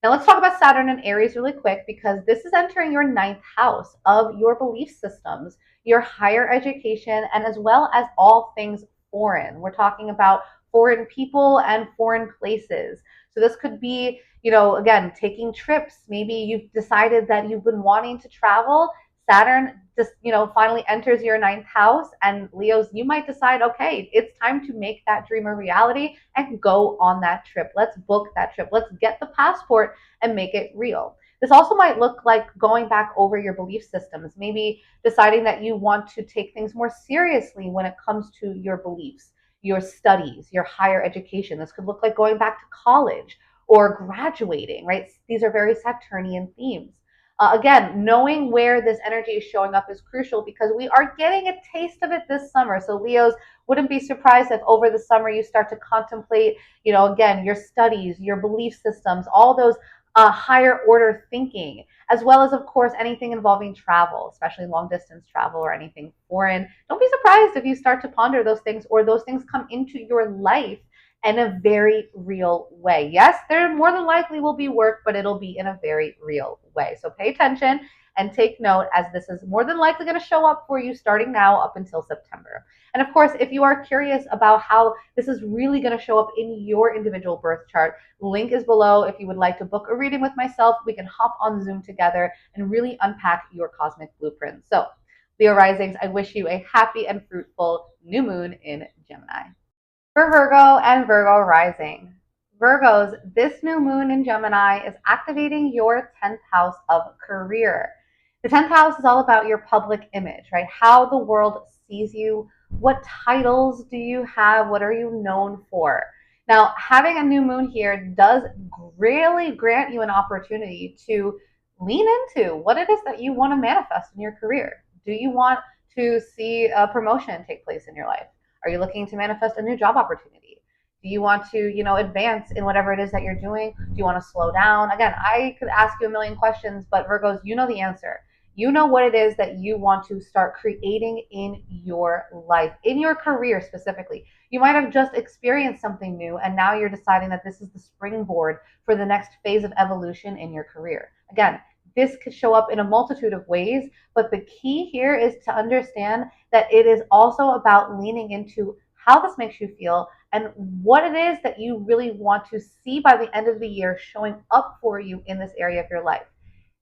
Now let's talk about Saturn and Aries really quick, because this is entering your 9th house of your belief systems, your higher education, and as well as all things foreign. We're talking about foreign people and foreign places. So this could be, again, taking trips. Maybe you've decided that you've been wanting to travel. Saturn just, finally enters your 9th house, and Leos, you might decide, okay, it's time to make that dream a reality and go on that trip. Let's book that trip. Let's get the passport and make it real. This also might look like going back over your belief systems, maybe deciding that you want to take things more seriously when it comes to your beliefs, your studies, your higher education. This could look like going back to college or graduating, right? These are very Saturnian themes. Again, knowing where this energy is showing up is crucial because we are getting a taste of it this summer. So Leos, wouldn't be surprised if over the summer you start to contemplate, again, your studies, your belief systems, all those higher order thinking, as well as, of course, anything involving travel, especially long distance travel or anything foreign. Don't be surprised if you start to ponder those things or those things come into your life in a very real way. Yes, there more than likely will be work, but it'll be in a very real way. So pay attention and take note, as this is more than likely going to show up for you starting now up until September. And of course, if you are curious about how this is really going to show up in your individual birth chart, link is below. If you would like to book a reading with myself, we can hop on Zoom together and really unpack your cosmic blueprint. So Leo risings, I wish you a happy and fruitful new moon in Gemini. For Virgo and Virgo rising, Virgos, this new moon in Gemini is activating your 10th house of career. The 10th house is all about your public image, right? How the world sees you. What titles do you have? What are you known for? Now, having a new moon here does really grant you an opportunity to lean into what it is that you want to manifest in your career. Do you want to see a promotion take place in your life? Are you looking to manifest a new job opportunity? Do you want to, advance in whatever it is that you're doing? Do you want to slow down? Again, I could ask you a million questions, but Virgos, you know the answer. You know what it is that you want to start creating in your life, in your career specifically. You might have just experienced something new, and now you're deciding that this is the springboard for the next phase of evolution in your career. Again, this could show up in a multitude of ways, but the key here is to understand that it is also about leaning into how this makes you feel and what it is that you really want to see by the end of the year showing up for you in this area of your life.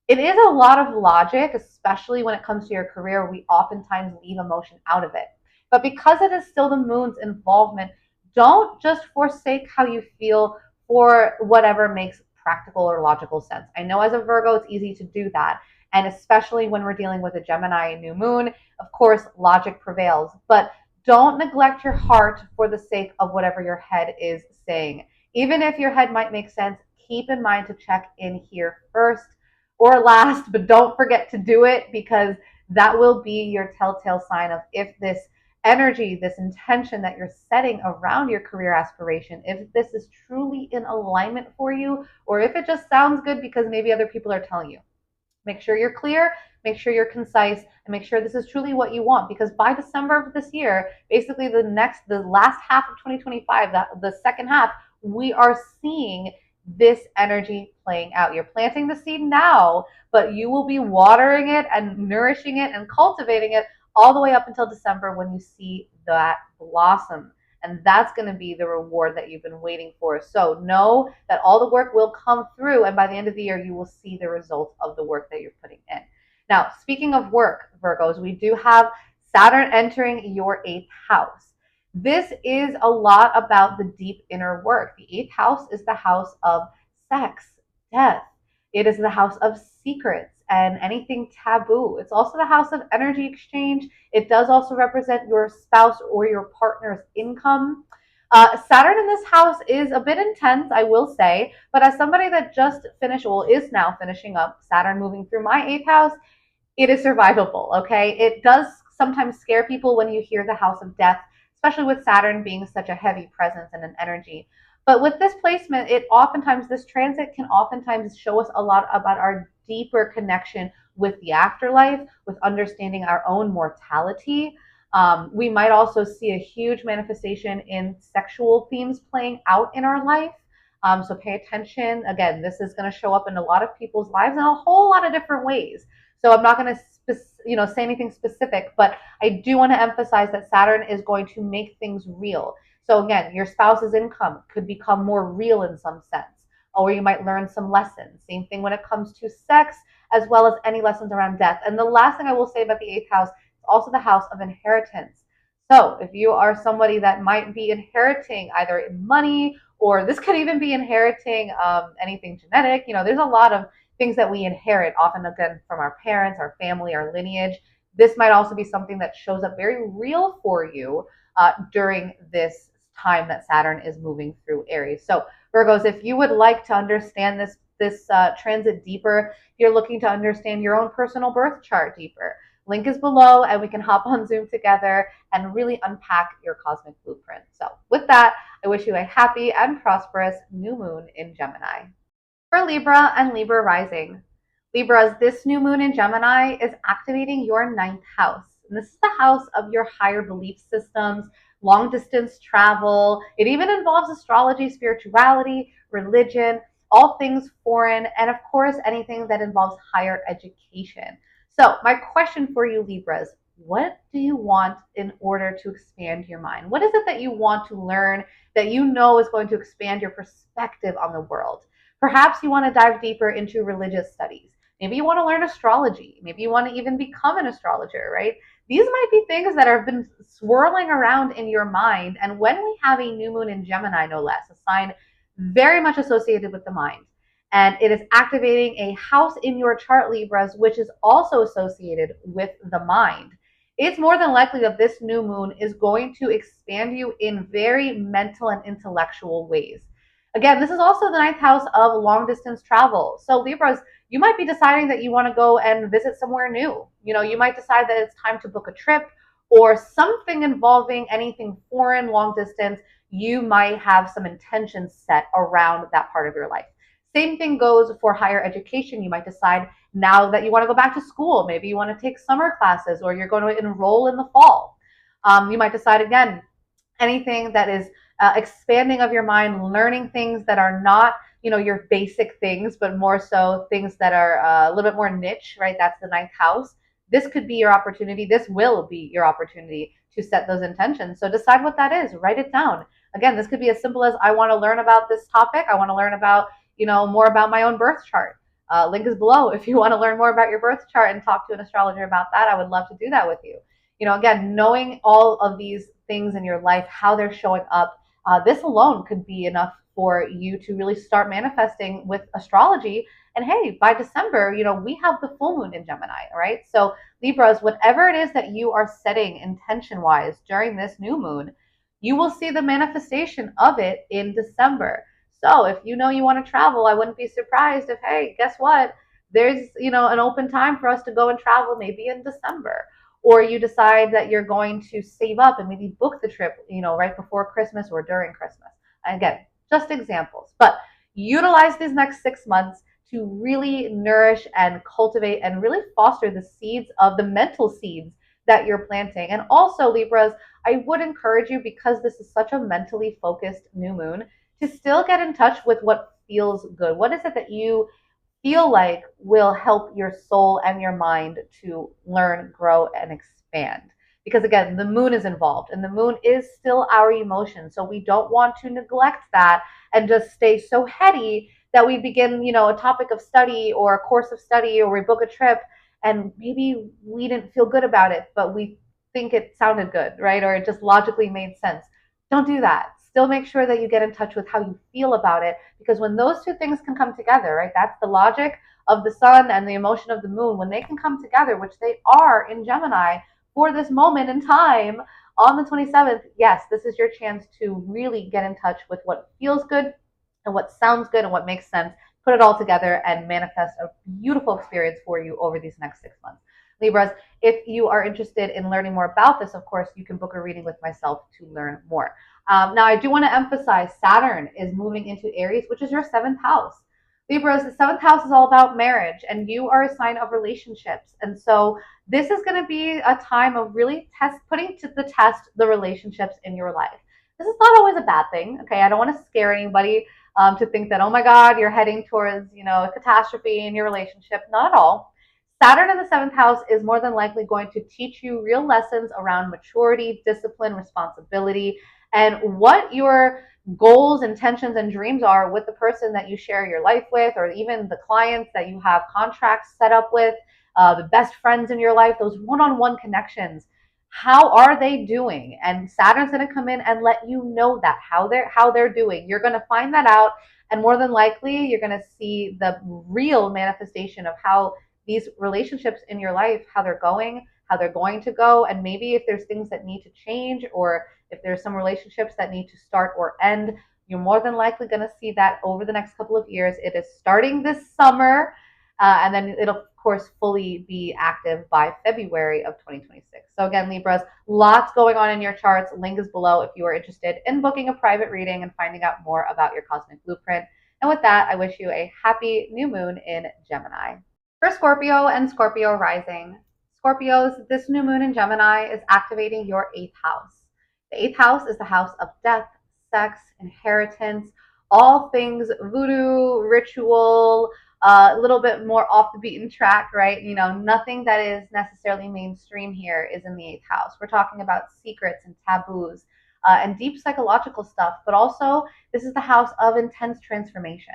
It is a lot of logic, especially when it comes to your career. We oftentimes leave emotion out of it. But because it is still the moon's involvement, don't just forsake how you feel for whatever makes practical or logical sense. I know as a Virgo, it's easy to do that. And especially when we're dealing with a Gemini new moon, of course, logic prevails. But don't neglect your heart for the sake of whatever your head is saying. Even if your head might make sense, keep in mind to check in here first or last, but don't forget to do it, because that will be your telltale sign of if this energy, this intention that you're setting around your career aspiration, if this is truly in alignment for you, or if it just sounds good because maybe other people are telling you. Make sure you're clear, make sure you're concise, and make sure this is truly what you want. Because by December of this year, basically the last half of 2025, the second half, we are seeing this energy playing out. You're planting the seed now, but you will be watering it and nourishing it and cultivating it all the way up until December when you see that blossom. And that's going to be the reward that you've been waiting for. So know that all the work will come through, and by the end of the year, you will see the results of the work that you're putting in. Now, speaking of work, Virgos, we do have Saturn entering your 8th house. This is a lot about the deep inner work. The 8th house is the house of sex, death. It is the house of secrets and anything taboo. It's also the house of energy exchange. It does also represent your spouse or your partner's income. Saturn in this house is a bit intense, I will say, but as somebody that just finished, well, is now finishing up Saturn moving through my 8th house, it is survivable, okay? It does sometimes scare people when you hear the house of death, especially with Saturn being such a heavy presence and an energy. But with this placement, this transit can oftentimes show us a lot about our deeper connection with the afterlife, with understanding our own mortality. We might also see a huge manifestation in sexual themes playing out in our life. So pay attention. Again, this is going to show up in a lot of people's lives in a whole lot of different ways. So I'm not going to say anything specific, but I do want to emphasize that Saturn is going to make things real. So again, your spouse's income could become more real in some sense, or you might learn some lessons. Same thing when it comes to sex, as well as any lessons around death. And the last thing I will say about the 8th house is also the house of inheritance. So if you are somebody that might be inheriting either money, or this could even be inheriting anything genetic, there's a lot of things that we inherit, often again from our parents, our family, our lineage. This might also be something that shows up very real for you during this time that Saturn is moving through Aries. So Virgos, if you would like to understand this transit deeper, if you're looking to understand your own personal birth chart deeper, link is below and we can hop on Zoom together and really unpack your cosmic blueprint. So with that, I wish you a happy and prosperous new moon in Gemini. For Libra and Libra rising, Libras, this new moon in Gemini is activating your 9th house. And this is the house of your higher belief systems, long distance travel. It even involves astrology, spirituality, religion, all things foreign, and of course, anything that involves higher education. So my question for you, Libras, what do you want in order to expand your mind? What is it that you want to learn that you know is going to expand your perspective on the world? Perhaps you want to dive deeper into religious studies. Maybe you want to learn astrology. Maybe you want to even become an astrologer, right? These might be things that have been swirling around in your mind. And when we have a new moon in Gemini, no less, a sign very much associated with the mind, and it is activating a house in your chart, Libras, which is also associated with the mind, it's more than likely that this new moon is going to expand you in very mental and intellectual ways. Again, this is also the 9th house of long distance travel. So Libras, you might be deciding that you want to go and visit somewhere new. You might decide that it's time to book a trip or something involving anything foreign, long distance. You might have some intentions set around that part of your life. Same thing goes for higher education. You might decide now that you want to go back to school. Maybe you want to take summer classes, or you're going to enroll in the fall. You might decide again, anything that is expanding of your mind, learning things that are not, your basic things, but more so things that are a little bit more niche, right? That's the 9th house. This could be your opportunity. This will be your opportunity to set those intentions. So decide what that is. Write it down. Again, this could be as simple as I want to learn about this topic. I want to learn about, more about my own birth chart. Link is below if you want to learn more about your birth chart and talk to an astrologer about that. I would love to do that with you. Again, knowing all of these things in your life, how they're showing up, this alone could be enough for you to really start manifesting with astrology. And hey, by December, we have the full moon in Gemini, all right? So Libras, whatever it is that you are setting intention wise during this new moon, you will see the manifestation of it in December. So if you want to travel, I wouldn't be surprised if, hey, guess what? There's, an open time for us to go and travel maybe in December. Or you decide that you're going to save up and maybe book the trip, right before Christmas or during Christmas. Again, just examples. But utilize these next 6 months to really nourish and cultivate and really foster the seeds of the mental seeds that you're planting. And also, Libras, I would encourage you, because this is such a mentally focused new moon, to still get in touch with what feels good. What is it that you feel like will help your soul and your mind to learn, grow, and expand? Because again, the moon is involved, and the moon is still our emotion. So we don't want to neglect that and just stay so heady that we begin, a topic of study or a course of study, or we book a trip and maybe we didn't feel good about it, but we think it sounded good, right? Or it just logically made sense. Don't do that. Still make sure that you get in touch with how you feel about it, because when those two things can come together, right? That's the logic of the sun and the emotion of the moon. When they can come together, which they are in Gemini for this moment in time on the 27th, yes, this is your chance to really get in touch with what feels good and what sounds good and what makes sense. Put it all together and manifest a beautiful experience for you over these next 6 months. Libras, if you are interested in learning more about this, of course, you can book a reading with myself to learn more. Now, I do want to emphasize Saturn is moving into Aries, which is your 7th house. Libras, the 7th house is all about marriage, and you are a sign of relationships. And so this is going to be a time of really putting to the test the relationships in your life. This is not always a bad thing, okay? I don't want to scare anybody to think that, oh my God, you're heading towards, a catastrophe in your relationship. Not at all. Saturn in the 7th house is more than likely going to teach you real lessons around maturity, discipline, responsibility, and what your goals, intentions, and dreams are with the person that you share your life with, or even the clients that you have contracts set up with, the best friends in your life, those one-on-one connections. How are they doing? And Saturn's going to come in and let you know that how they're doing. You're going to find that out, and more than likely, you're going to see the real manifestation of how these relationships in your life, how they're going, how they're going to go, and maybe if there's things that need to change, or if there's some relationships that need to start or end, you're more than likely going to see that over the next couple of years. It is starting this summer, and then it'll, of course, fully be active by February of 2026. So again, Libras, lots going on in your charts. Link is below if you are interested in booking a private reading and finding out more about your cosmic blueprint. And with that, I wish you a happy new moon in Gemini. For Scorpio and Scorpio rising, Scorpios, this new moon in Gemini is activating your 8th house. The 8th house is the house of death, sex, inheritance, all things voodoo, ritual, a little bit more off the beaten track, right? Nothing that is necessarily mainstream here is in the 8th house. We're talking about secrets and taboos and deep psychological stuff, but also this is the house of intense transformation.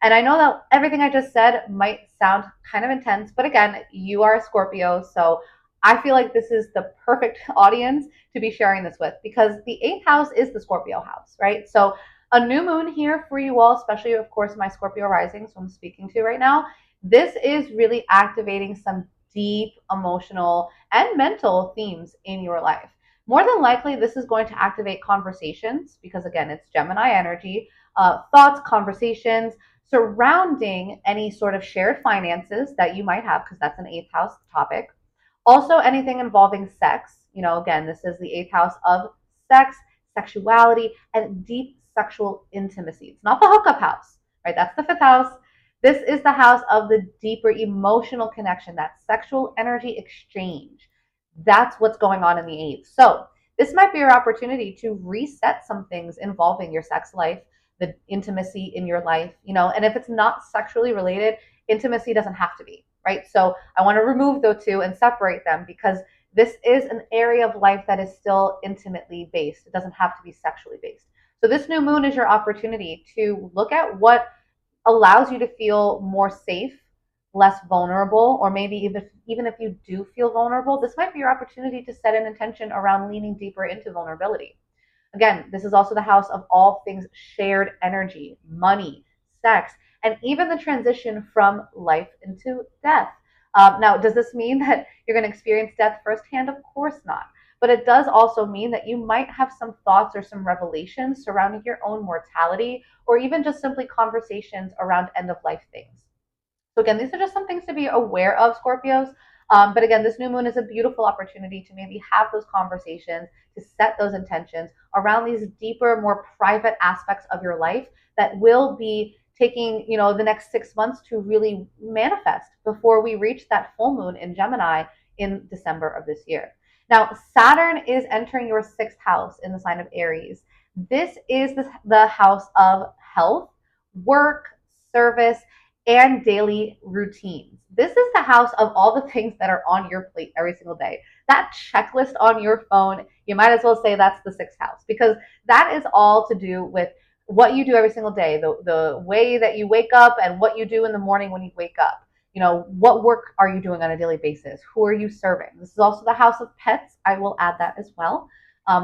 And I know that everything I just said might sound kind of intense, but again, you are a Scorpio, so I feel like this is the perfect audience to be sharing this with, because the 8th house is the Scorpio house, right? So a new moon here for you all, especially, of course, my Scorpio rising, so I'm speaking to right now. This is really activating some deep emotional and mental themes in your life. More than likely, this is going to activate conversations, because again, it's Gemini energy, thoughts, conversations surrounding any sort of shared finances that you might have, because that's an 8th house topic. Also, anything involving sex. Again, this is the 8th house of sex, sexuality, and deep sexual intimacy. It's not the hookup house, right? That's the 5th house. This is the house of the deeper emotional connection, that sexual energy exchange. That's what's going on in the 8th. So this might be your opportunity to reset some things involving your sex life, the intimacy in your life, and if it's not sexually related, intimacy doesn't have to be, right? So I want to remove those two and separate them, because this is an area of life that is still intimately based. It doesn't have to be sexually based. So this new moon is your opportunity to look at what allows you to feel more safe, less vulnerable, or maybe even if you do feel vulnerable, this might be your opportunity to set an intention around leaning deeper into vulnerability. Again, this is also the house of all things shared energy, money, sex, and even the transition from life into death. Now, does this mean that you're going to experience death firsthand? Of course not. But it does also mean that you might have some thoughts or some revelations surrounding your own mortality, or even just simply conversations around end of life things. So again, these are just some things to be aware of, Scorpios. But again, this new moon is a beautiful opportunity to maybe have those conversations, to set those intentions around these deeper, more private aspects of your life that will be taking, the next 6 months to really manifest before we reach that full moon in Gemini in December of this year. Now, Saturn is entering your sixth house in the sign of Aries. This is the house of health, work, service, and daily routines. This is the house of all the things that are on your plate every single day. That checklist on your phone, you might as well say that's the sixth house, because that is all to do with what you do every single day, the way that you wake up and what you do in the morning when you wake up. What work are you doing on a daily basis? Who are you serving? This is also the house of pets. I will add that as well,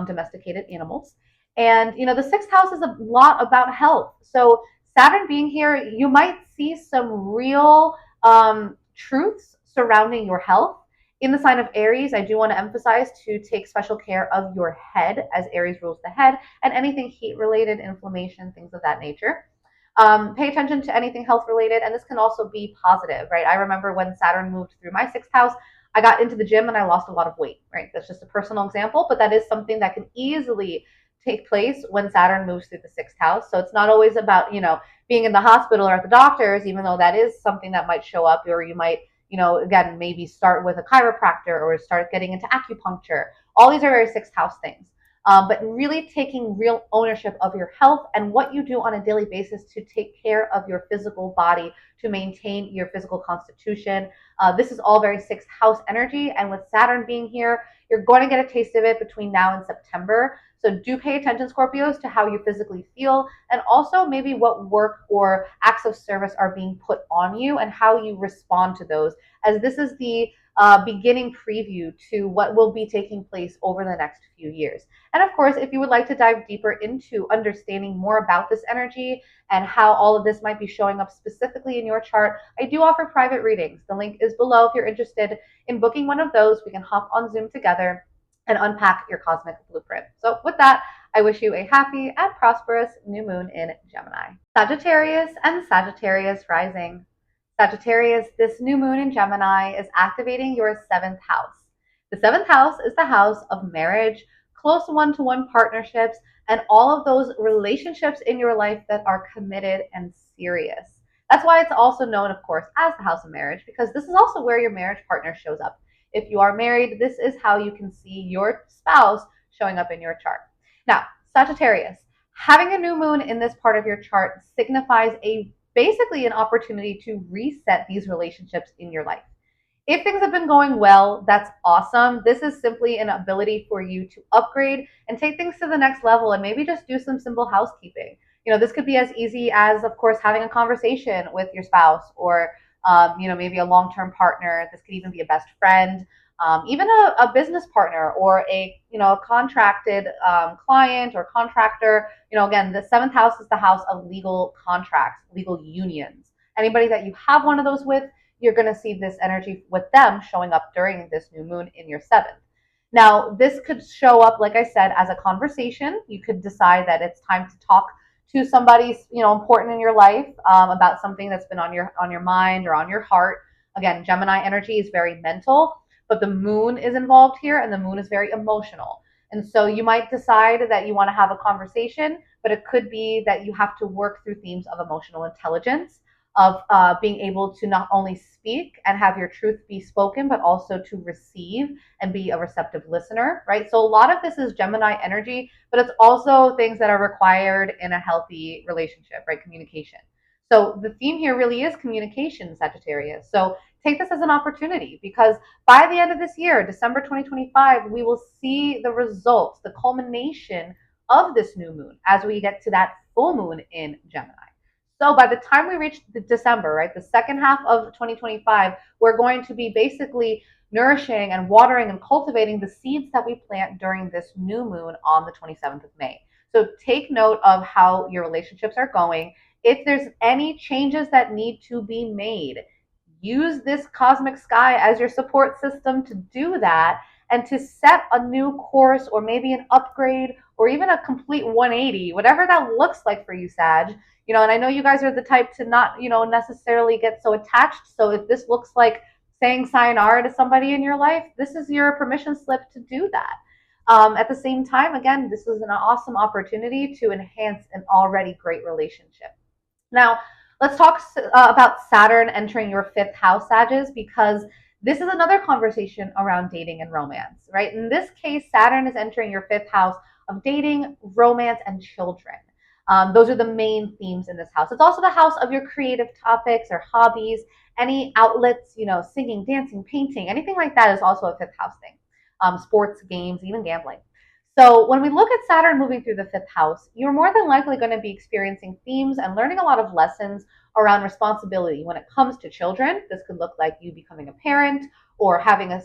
domesticated animals. And, the sixth house is a lot about health. So Saturn being here, you might see some real truths surrounding your health. In the sign of Aries, I do want to emphasize to take special care of your head, as Aries rules the head, and anything heat related, inflammation, things of that nature. Pay attention to anything health related, and this can also be positive, right? I remember when Saturn moved through my sixth house, I got into the gym and I lost a lot of weight, right? That's just a personal example, but that is something that can easily take place when Saturn moves through the sixth house. So it's not always about, being in the hospital or at the doctor's, even though that is something that might show up, or you might, again, maybe start with a chiropractor or start getting into acupuncture. All these are very sixth house things. But really taking real ownership of your health and what you do on a daily basis to take care of your physical body, to maintain your physical constitution. This is all very sixth house energy. And with Saturn being here, you're going to get a taste of it between now and September. So do pay attention, Scorpios, to how you physically feel, and also maybe what work or acts of service are being put on you and how you respond to those, as this is the beginning preview to what will be taking place over the next few years. And of course, if you would like to dive deeper into understanding more about this energy and how all of this might be showing up specifically in your chart, I do offer private readings. The link is below if you're interested in booking one of those. We can hop on Zoom together and unpack your cosmic blueprint. So with that, I wish you a happy and prosperous new moon in Gemini. Sagittarius and Sagittarius rising. Sagittarius, this new moon in Gemini is activating your seventh house. The seventh house is the house of marriage, close one-to-one partnerships, and all of those relationships in your life that are committed and serious. That's why it's also known, of course, as the house of marriage, because this is also where your marriage partner shows up. If you are married, this is how you can see your spouse showing up in your chart. Now, Sagittarius, having a new moon in this part of your chart signifies basically an opportunity to reset these relationships in your life. If things have been going well, that's awesome. This is simply an ability for you to upgrade and take things to the next level, and maybe just do some simple housekeeping. This could be as easy as, of course, having a conversation with your spouse, or maybe a long-term partner. This could even be a best friend, even a business partner, or a contracted client or contractor. Again, the seventh house is the house of legal contracts, legal unions. Anybody that you have one of those with, you're going to see this energy with them showing up during this new moon in your seventh. Now, this could show up, like I said, as a conversation. You could decide that it's time to talk to somebody important in your life, about something that's been on your mind or on your heart. Again, Gemini energy is very mental, but the moon is involved here, and the moon is very emotional. And so you might decide that you want to have a conversation, but it could be that you have to work through themes of emotional intelligence, of being able to not only speak and have your truth be spoken, but also to receive and be a receptive listener, right? So a lot of this is Gemini energy, but it's also things that are required in a healthy relationship, right? Communication. So the theme here really is communication, Sagittarius. So take this as an opportunity, because by the end of this year, December 2025, we will see the results, the culmination of this new moon as we get to that full moon in Gemini. So by the time we reach the December, right, the second half of 2025, we're going to be basically nourishing and watering and cultivating the seeds that we plant during this new moon on the 27th of May. So take note of how your relationships are going. If there's any changes that need to be made, use this cosmic sky as your support system to do that and to set a new course or maybe an upgrade or even a complete 180, whatever that looks like for you, Sag. And I know you guys are the type to not, necessarily get so attached. So if this looks like saying sayonara to somebody in your life, this is your permission slip to do that. At the same time, again, this is an awesome opportunity to enhance an already great relationship. Now, let's talk about Saturn entering your fifth house, Sages, because this is another conversation around dating and romance, right? In this case, Saturn is entering your fifth house of dating, romance, and children. Those are the main themes in this house. It's also the house of your creative topics or hobbies, any outlets, singing, dancing, painting, anything like that is also a fifth house thing. Sports, games, even gambling. So when we look at Saturn moving through the fifth house, you're more than likely going to be experiencing themes and learning a lot of lessons around responsibility when it comes to children. This could look like you becoming a parent or having a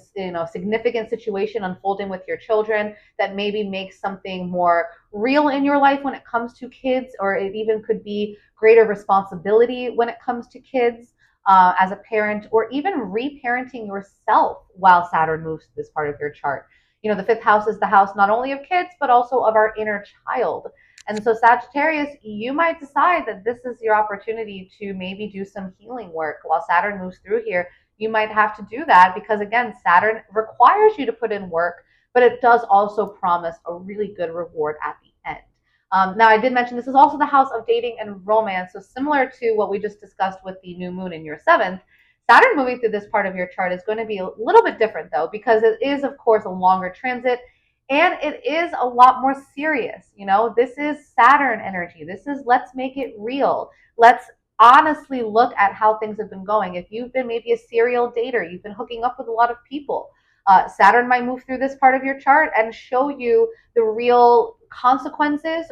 significant situation unfolding with your children that maybe makes something more real in your life when it comes to kids, or it even could be greater responsibility when it comes to kids as a parent, or even reparenting yourself while Saturn moves to this part of your chart. The fifth house is the house not only of kids, but also of our inner child. And so Sagittarius, you might decide that this is your opportunity to maybe do some healing work while Saturn moves through here. You might have to do that because, again, Saturn requires you to put in work, but it does also promise a really good reward at the end. Now, I did mention this is also the house of dating and romance. So similar to what we just discussed with the new moon in your seventh, Saturn moving through this part of your chart is going to be a little bit different, though, because it is, of course, a longer transit and it is a lot more serious. This is Saturn energy. This is let's make it real. Let's honestly look at how things have been going. If you've been maybe a serial dater, you've been hooking up with a lot of people, Saturn might move through this part of your chart and show you the real consequences,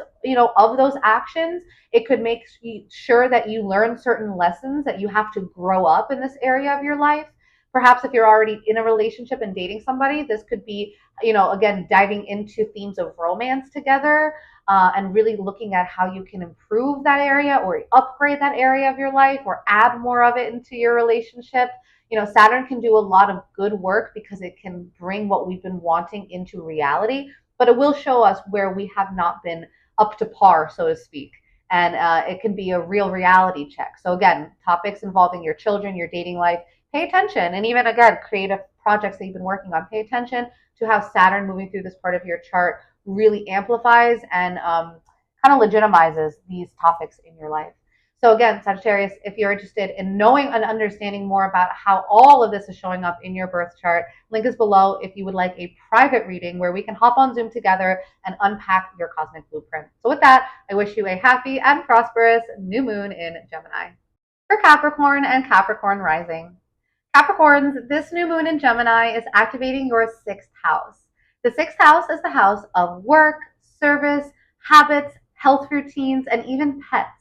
of those actions. It could make sure that you learn certain lessons, that you have to grow up in this area of your life. Perhaps if you're already in a relationship and dating somebody, this could be, again, diving into themes of romance together and really looking at how you can improve that area or upgrade that area of your life or add more of it into your relationship. Saturn can do a lot of good work because it can bring what we've been wanting into reality, but it will show us where we have not been up to par, so to speak. And it can be a real reality check. So again, topics involving your children, your dating life, pay attention. And even again, creative projects that you've been working on, pay attention to how Saturn moving through this part of your chart really amplifies and kind of legitimizes these topics in your life. So again, Sagittarius, if you're interested in knowing and understanding more about how all of this is showing up in your birth chart, link is below if you would like a private reading where we can hop on Zoom together and unpack your cosmic blueprint. So with that, I wish you a happy and prosperous new moon in Gemini. For Capricorn and Capricorn rising. Capricorns, this new moon in Gemini is activating your sixth house. The sixth house is the house of work, service, habits, health routines, and even pets.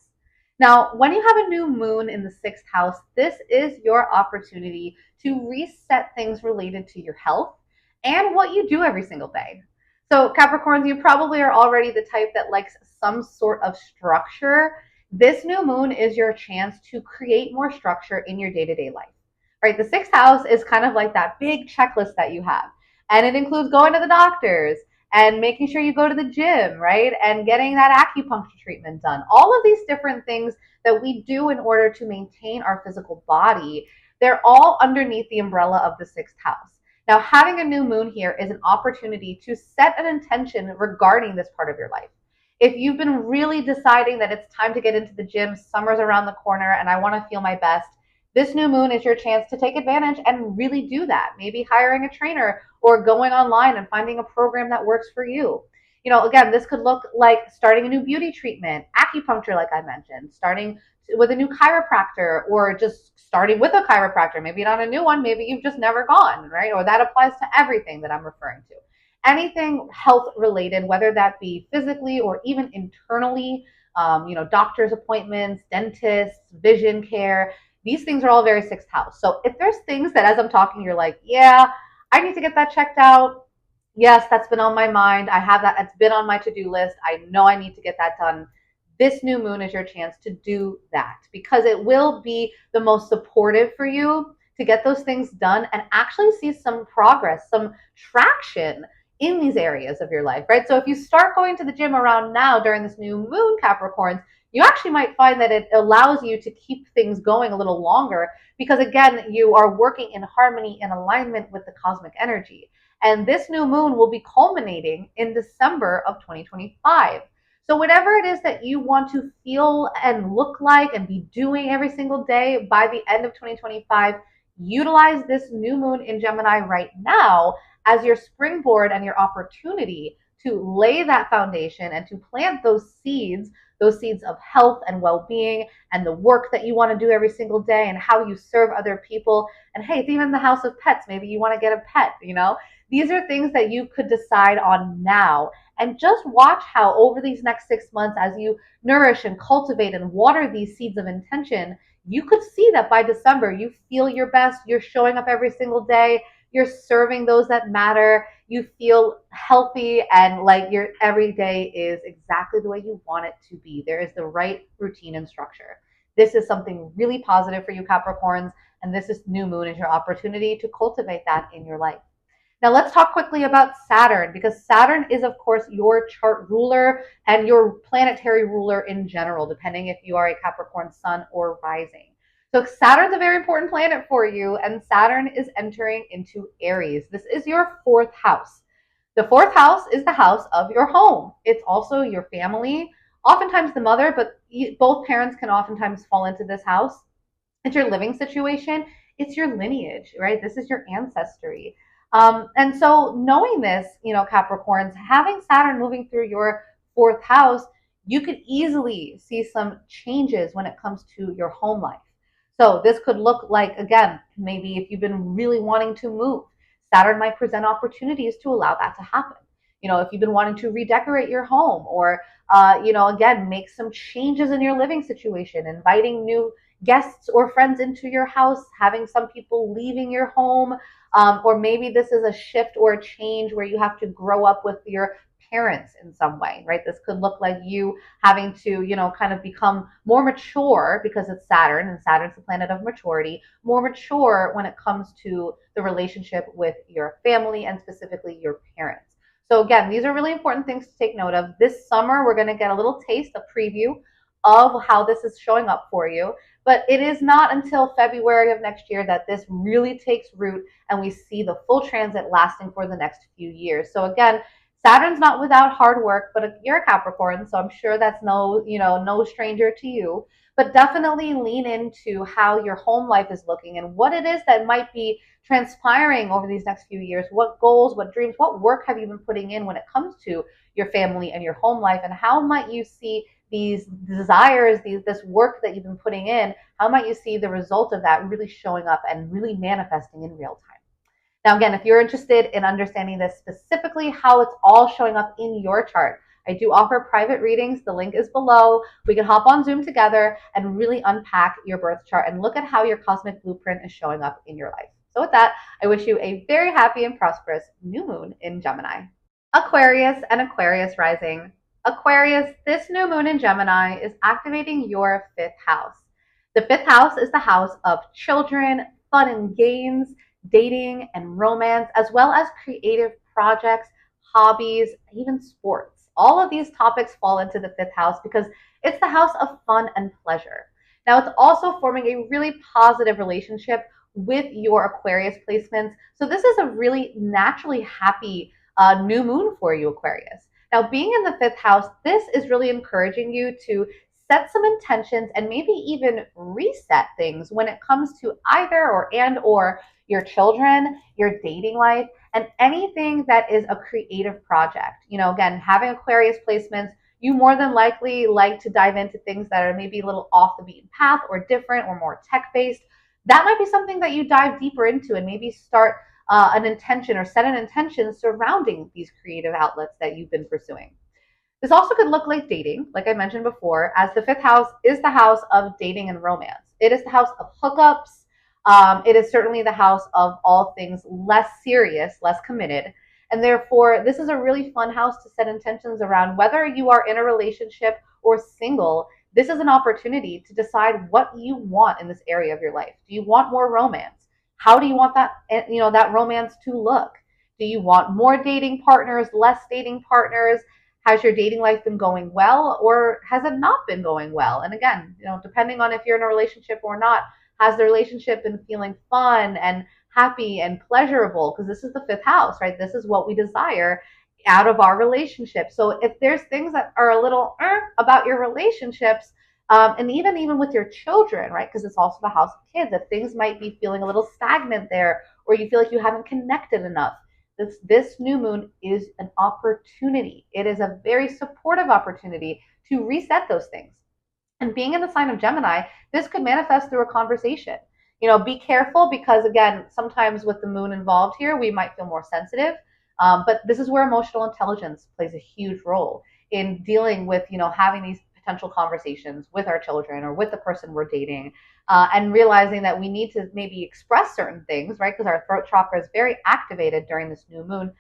Now, when you have a new moon in the sixth house, this is your opportunity to reset things related to your health and what you do every single day. So Capricorns, you probably are already the type that likes some sort of structure. This new moon is your chance to create more structure in your day-to-day life, right? The sixth house is kind of like that big checklist that you have. And it includes going to the doctors and making sure you go to the gym, right? And getting that acupuncture treatment done. All of these different things that we do in order to maintain our physical body, they're all underneath the umbrella of the sixth house. Now, having a new moon here is an opportunity to set an intention regarding this part of your life. If you've been really deciding that it's time to get into the gym, summer's around the corner, and I want to feel my best, this new moon is your chance to take advantage and really do that. Maybe hiring a trainer or going online and finding a program that works for you. Again, this could look like starting a new beauty treatment, acupuncture, like I mentioned, starting with a new chiropractor, or just starting with a chiropractor. Maybe not a new one, maybe you've just never gone, right? Or that applies to everything that I'm referring to. anything health related, whether that be physically or even internally, doctor's appointments, dentists, vision care. These things are all very sixth house. So if there's things that as I'm talking, you're like, yeah, I need to get that checked out. Yes, that's been on my mind. I have that. It's been on my to-do list. I know I need to get that done. This new moon is your chance to do that because it will be the most supportive for you to get those things done and actually see some progress, some traction in these areas of your life, right? So if you start going to the gym around now during this new moon, Capricorns, you actually might find that it allows you to keep things going a little longer because, again, you are working in harmony and alignment with the cosmic energy. And this new moon will be culminating in December of 2025. So, whatever it is that you want to feel and look like and be doing every single day by the end of 2025, utilize this new moon in Gemini right now as your springboard and your opportunity to lay that foundation and to plant those seeds of health and well-being and the work that you want to do every single day and how you serve other people. And hey, it's even the house of pets. Maybe you want to get a pet. These are things that you could decide on now. And just watch how over these next 6 months, as you nourish and cultivate and water these seeds of intention, you could see that by December, you feel your best. You're showing up every single day. You're serving those that matter. You feel healthy and like your every day is exactly the way you want it to be. There is the right routine and structure. This is something really positive for you, Capricorns, and this is new moon is your opportunity to cultivate that in your life. Now let's talk quickly about Saturn because Saturn is, of course, your chart ruler and your planetary ruler in general, depending if you are a Capricorn sun or rising. So Saturn's a very important planet for you, and Saturn is entering into Aries. This is your fourth house. The fourth house is the house of your home. It's also your family, oftentimes the mother, but both parents can oftentimes fall into this house. It's your living situation. It's your lineage, right? This is your ancestry. And so knowing this, Capricorns, having Saturn moving through your fourth house, you could easily see some changes when it comes to your home life. So this could look like, again, maybe if you've been really wanting to move, Saturn might present opportunities to allow that to happen. If you've been wanting to redecorate your home or, again, make some changes in your living situation, inviting new guests or friends into your house, having some people leaving your home, or maybe this is a shift or a change where you have to grow up with your parents in some way, right? This could look like you having to, kind of become more mature because it's Saturn and Saturn's the planet of maturity, more mature when it comes to the relationship with your family and specifically your parents. So again, these are really important things to take note of. This summer, we're going to get a little taste, a preview of how this is showing up for you. But it is not until February of next year that this really takes root and we see the full transit lasting for the next few years. So again, Saturn's not without hard work, but you're a Capricorn, so I'm sure that's no stranger to you. But definitely lean into how your home life is looking and what it is that might be transpiring over these next few years. What goals, what dreams, what work have you been putting in when it comes to your family and your home life? And how might you see these desires, this work that you've been putting in, how might you see the result of that really showing up and really manifesting in real time? Now, again, if you're interested in understanding this specifically, how it's all showing up in your chart, I do offer private readings. The link is below. We can hop on Zoom together and really unpack your birth chart and look at how your cosmic blueprint is showing up in your life. So with that, I wish you a very happy and prosperous new moon in Gemini. Aquarius and Aquarius rising. Aquarius, this new moon in Gemini is activating your fifth house. The fifth house is the house of children, fun and games, dating and romance, as well as creative projects, hobbies, even sports. All of these topics fall into the fifth house because it's the house of fun and pleasure. Now, it's also forming a really positive relationship with your Aquarius placements. So this is a really naturally happy new moon for you, Aquarius. Now, being in the fifth house, this is really encouraging you to set some intentions and maybe even reset things when it comes to either or your children, your dating life, and anything that is a creative project. Again, having Aquarius placements, you more than likely like to dive into things that are maybe a little off the beaten path or different or more tech-based. That might be something that you dive deeper into and maybe start an intention or set an intention surrounding these creative outlets that you've been pursuing. This also could look like dating, like I mentioned before, as the fifth house is the house of dating and romance. It is the house of hookups. It is certainly the house of all things less serious, less committed. And therefore, this is a really fun house to set intentions around. Whether you are in a relationship or single, this is an opportunity to decide what you want in this area of your life. Do you want more romance? How do you want that romance to look? Do you want more dating partners, less dating partners? Has your dating life been going well, or has it not been going well? And again, depending on if you're in a relationship or not, has the relationship been feeling fun and happy and pleasurable? Because this is the fifth house, right? This is what we desire out of our relationship. So if there's things that are a little about your relationships, and even with your children, right? Because it's also the house of kids. If things might be feeling a little stagnant there, or you feel like you haven't connected enough, this new moon is an opportunity. It is a very supportive opportunity to reset those things. And being in the sign of Gemini, this could manifest through a conversation. Be careful because, again, sometimes with the moon involved here, we might feel more sensitive. But this is where emotional intelligence plays a huge role in dealing with, having these potential conversations with our children or with the person we're dating, and realizing that we need to maybe express certain things, right? Because our throat chakra is very activated during this new moon,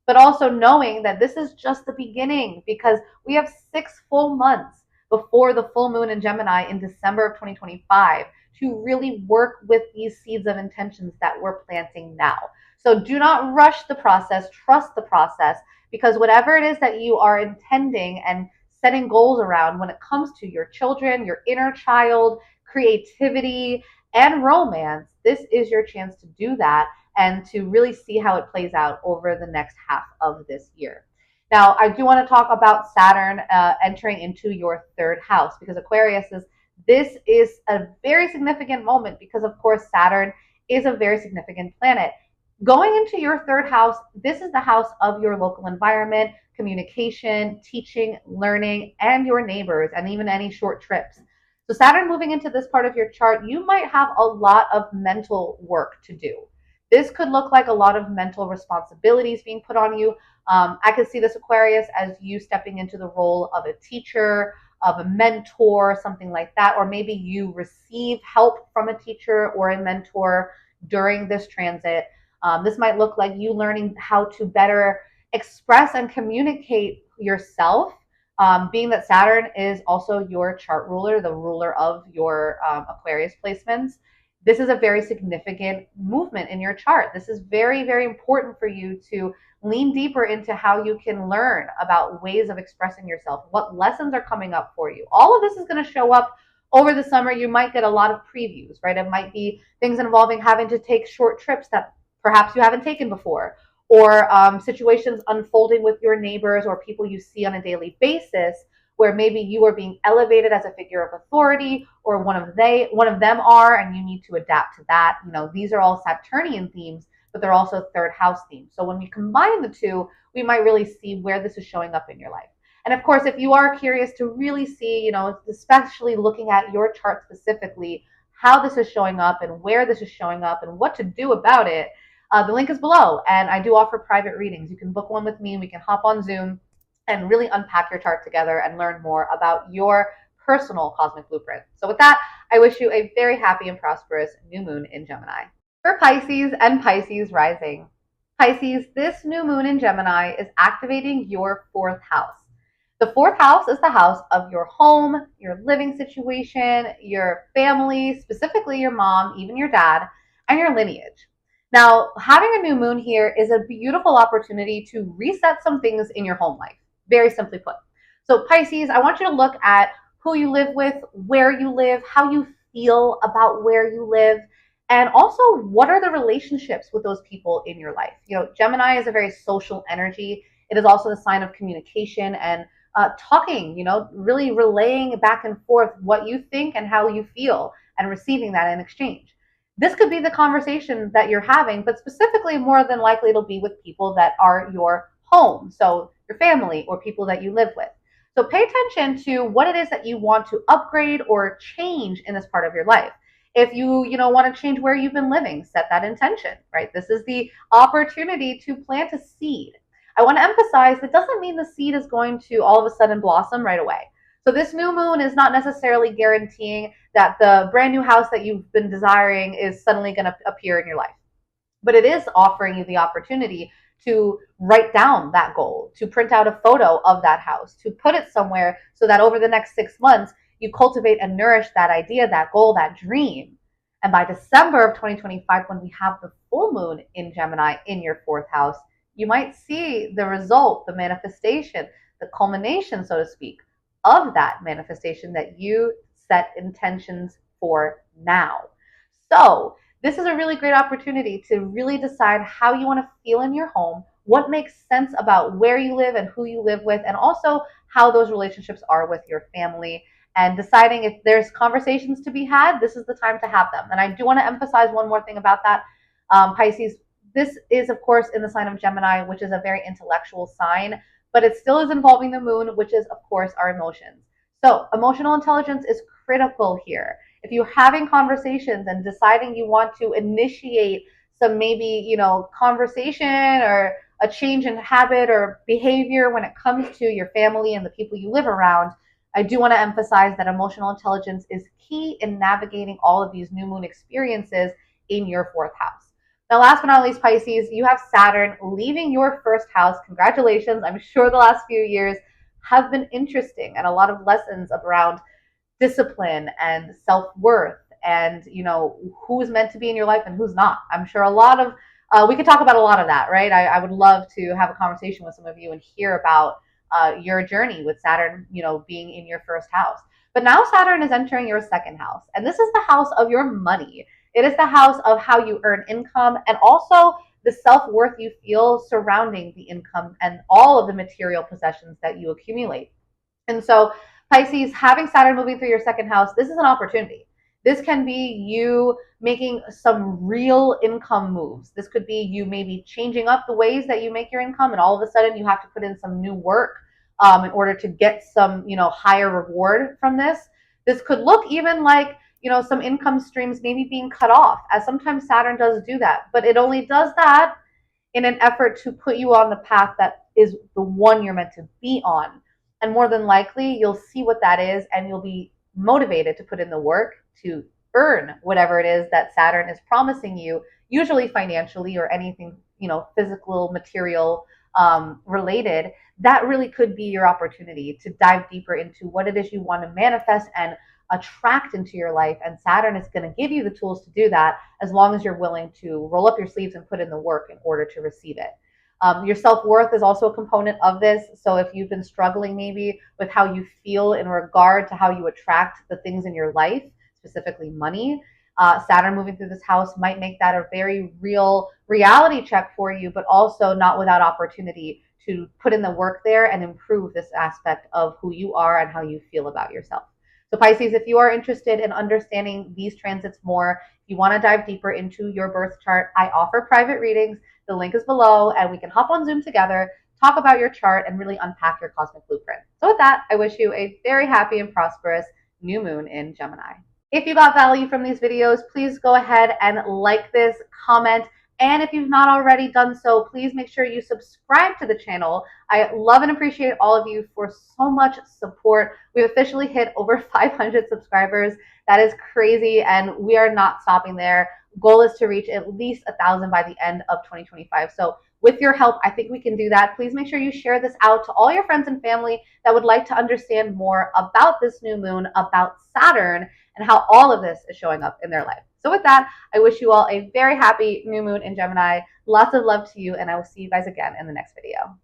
but also knowing that this is just the beginning because we have 6 full months before the full moon in Gemini in December of 2025 to really work with these seeds of intentions that we're planting now. So do not rush the process, trust the process, because whatever it is that you are intending and setting goals around when it comes to your children, your inner child, creativity, and romance, this is your chance to do that and to really see how it plays out over the next half of this year. Now, I do want to talk about Saturn entering into your third house because this is a very significant moment because, of course, Saturn is a very significant planet. Going into your third house, this is the house of your local environment, communication, teaching, learning, and your neighbors, and even any short trips. So Saturn moving into this part of your chart, you might have a lot of mental work to do. This could look like a lot of mental responsibilities being put on you. I could see this, Aquarius, as you stepping into the role of a teacher, of a mentor, something like that, or maybe you receive help from a teacher or a mentor during this transit. This might look like you learning how to better express and communicate yourself, being that Saturn is also your chart ruler, the ruler of your Aquarius placements. This is a very significant movement in your chart. This is very, very important for you to lean deeper into how you can learn about ways of expressing yourself, what lessons are coming up for you. All of this is going to show up over the summer. You might get a lot of previews, right? It might be things involving having to take short trips that perhaps you haven't taken before, or situations unfolding with your neighbors or people you see on a daily basis where maybe you are being elevated as a figure of authority, or one of them are, and you need to adapt to that. These are all Saturnian themes, but they're also third house themes. So when we combine the two, we might really see where this is showing up in your life. And of course, if you are curious to really see, especially looking at your chart specifically, how this is showing up and where this is showing up and what to do about it, the link is below, and I do offer private readings. You can book one with me, and we can hop on Zoom and really unpack your chart together and learn more about your personal cosmic blueprint. So with that, I wish you a very happy and prosperous new moon in Gemini. For Pisces and Pisces rising. Pisces, this new moon in Gemini is activating your fourth house. The fourth house is the house of your home, your living situation, your family, specifically your mom, even your dad, and your lineage. Now, having a new moon here is a beautiful opportunity to reset some things in your home life, very simply put. So Pisces, I want you to look at who you live with, where you live, how you feel about where you live, and also what are the relationships with those people in your life. Gemini is a very social energy. It is also a sign of communication and talking, really relaying back and forth what you think and how you feel and receiving that in exchange. This could be the conversation that you're having, but specifically, more than likely, it'll be with people that are your home, so your family or people that you live with. So pay attention to what it is that you want to upgrade or change in this part of your life. If you know, want to change where you've been living, set that intention, right? This is the opportunity to plant a seed. I want to emphasize that doesn't mean the seed is going to all of a sudden blossom right away. So this new moon is not necessarily guaranteeing that the brand new house that you've been desiring is suddenly going to appear in your life. But it is offering you the opportunity to write down that goal, to print out a photo of that house, to put it somewhere so that over the next 6 months, you cultivate and nourish that idea, that goal, that dream. And by December of 2025, when we have the full moon in Gemini in your fourth house, you might see the result, the manifestation, the culmination, so to speak, of that manifestation that you set intentions for now. So, this is a really great opportunity to really decide how you want to feel in your home, what makes sense about where you live and who you live with, and also how those relationships are with your family. And deciding if there's conversations to be had, this is the time to have them. And I do want to emphasize one more thing about that, Pisces. This is, of course, in the sign of Gemini, which is a very intellectual sign, but it still is involving the moon, which is, of course, our emotions. So, emotional intelligence is critical here. If you're having conversations and deciding you want to initiate some maybe, conversation or a change in habit or behavior when it comes to your family and the people you live around, I do want to emphasize that emotional intelligence is key in navigating all of these new moon experiences in your fourth house. Now, last but not least, Pisces, you have Saturn leaving your first house. Congratulations. I'm sure the last few years have been interesting and a lot of lessons around discipline and self-worth and who's meant to be in your life and who's not. I'm sure a lot of we could talk about a lot of that, right? I would love to have a conversation with some of you and hear about your journey with Saturn, being in your first house. But now Saturn is entering your second house, and this is the house of your money. It is the house of how you earn income and also the self-worth you feel surrounding the income and all of the material possessions that you accumulate. And so Pisces, having Saturn moving through your second house, this is an opportunity. This can be you making some real income moves. This could be you maybe changing up the ways that you make your income, and all of a sudden you have to put in some new work in order to get some, higher reward from this. This could look even like, some income streams maybe being cut off, as sometimes Saturn does do that, but it only does that in an effort to put you on the path that is the one you're meant to be on. And more than likely, you'll see what that is and you'll be motivated to put in the work to earn whatever it is that Saturn is promising you, usually financially or anything, physical, material related. That really could be your opportunity to dive deeper into what it is you want to manifest and attract into your life. And Saturn is going to give you the tools to do that as long as you're willing to roll up your sleeves and put in the work in order to receive it. Your self-worth is also a component of this. So if you've been struggling maybe with how you feel in regard to how you attract the things in your life, specifically money, Saturn moving through this house might make that a very real reality check for you, but also not without opportunity to put in the work there and improve this aspect of who you are and how you feel about yourself. So Pisces, if you are interested in understanding these transits more, if you want to dive deeper into your birth chart, I offer private readings. The link is below, and we can hop on Zoom together, talk about your chart, and really unpack your cosmic blueprint. So with that, I wish you a very happy and prosperous new moon in Gemini. If you got value from these videos, please go ahead and like this, comment, and if you've not already done so, please make sure you subscribe to the channel. I love and appreciate all of you for so much support. We've officially hit over 500 subscribers. That is crazy, and we are not stopping there. Goal is to reach at least 1,000 by the end of 2025. So with your help, I think we can do that. Please make sure you share this out to all your friends and family that would like to understand more about this new moon, about Saturn, and how all of this is showing up in their life. So with that, I wish you all a very happy new moon in Gemini. Lots of love to you, and I will see you guys again in the next video.